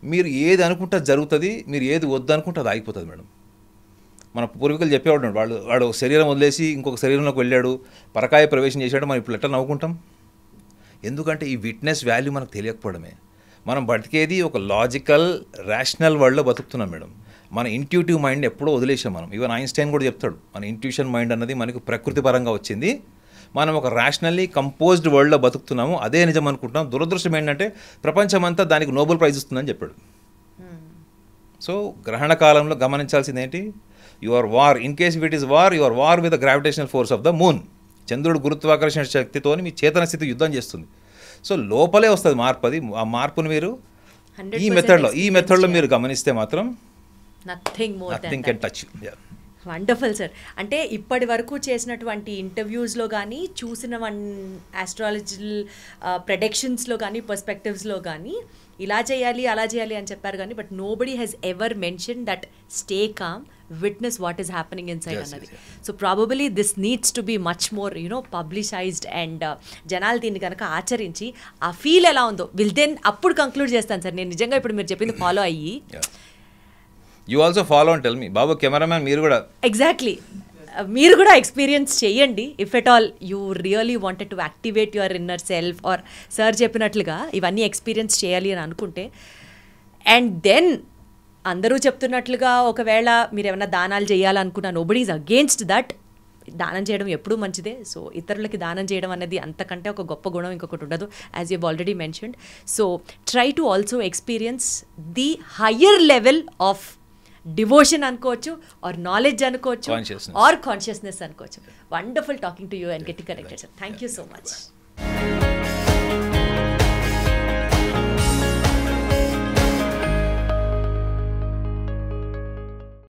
మీరు ఏది అనుకుంటే జరుగుతుంది, మీరు ఏది వద్దు అనుకుంటే అది ఆగిపోతుంది మేడం. మన పూర్వీకులు చెప్పేవాడు, వాడు శరీరం వదిలేసి ఇంకొక శరీరంలోకి వెళ్ళాడు, పరకాయ ప్రవేశం చేశాడు, మనం ఇప్పుడు ఎట్లా నవ్వుకుంటాం? ఎందుకంటే ఈ విట్నెస్ వాల్యూ మనకు తెలియకపోవడమే. మనం బతికేది ఒక లాజికల్ రేషనల్ వరల్డ్లో బతుకుతున్నాం మేడం. మన ఇంట్యూటివ్ మైండ్ ఎప్పుడో వదిలేసాం మనం. ఈవెన్ ఐన్స్టైన్ కూడా చెప్తాడు, మన ఇంట్యూషన్ మైండ్ అన్నది మనకు ప్రకృతి పరంగా వచ్చింది, మనం ఒక రేషనల్లీ కంపోజ్డ్ వరల్డ్లో బతుకుతున్నాము, అదే నిజం అనుకుంటున్నాం. దురదృష్టం ఏంటంటే ప్రపంచం అంతా దానికి నోబెల్ ప్రైజ్ ఇస్తుందని చెప్పాడు. సో గ్రహణ కాలంలో గమనించాల్సింది ఏంటి, your war, in case it is war, your war with the gravitational force of the moon. చంద్రుడు గురుత్వాకర్షణ శక్తితో మీ చేతన స్థితి యుద్ధం చేస్తుంది. సో లోపలే వస్తుంది మార్పు. అది ఆ మార్పును మీరు ఈ మెథడ్లో మీరు గమనిస్తే మాత్రం nothing can touch. Wonderful sir. అంటే ఇప్పటి వరకు చేసినటువంటి ఇంటర్వ్యూస్లో కానీ, చూసిన ఆస్ట్రాలజికల్ ప్రెడిక్షన్స్లో కానీ, పర్స్పెక్టివ్స్లో కానీ ఇలా చేయాలి అలా చేయాలి అని చెప్పారు కానీ, but nobody has ever mention that stay calm, witness what is happening inside అన్నది. So probably this needs to be much more publicised and జనాలు దీన్ని కనుక ఆచరించి ఆ ఫీల్ ఎలా ఉందో దెన్ అప్పుడు కంక్లూడ్ చేస్తాను సార్. నేను నిజంగా ఇప్పుడు మీరు చెప్పింది ఫాలో అయ్యి. You also follow and tell me. బాబు కెమెరామ్యాన్ మీరు కూడా ఎగ్జాక్ట్లీ మీరు కూడా ఎక్స్పీరియన్స్ చేయండి. If at all you really wanted to activate your inner self or sir చెప్పినట్లుగా ఇవన్నీ ఎక్స్పీరియన్స్ చేయాలి అని అనుకుంటే, అండ్ దెన్ అందరూ చెప్తున్నట్లుగా ఒకవేళ మీరు ఏమైనా దానాలు చేయాలనుకున్నా, నోబడీ ఈజ్ అగేన్స్ట్ దట్. దానం చేయడం ఎప్పుడూ మంచిదే. సో ఇతరులకి దానం చేయడం అనేది అంతకంటే ఒక గొప్ప గుణం ఇంకొకటి ఉండదు, as you already mentioned. So try to also experience the higher level of devotion అనుకోవచ్చు, ఆర్ నాలెడ్జ్ అనుకోవచ్చు, ఆర్ కాన్షియస్నెస్ అనుకోవచ్చు. Wonderful talking to you and getting connected sir. Thank you so much.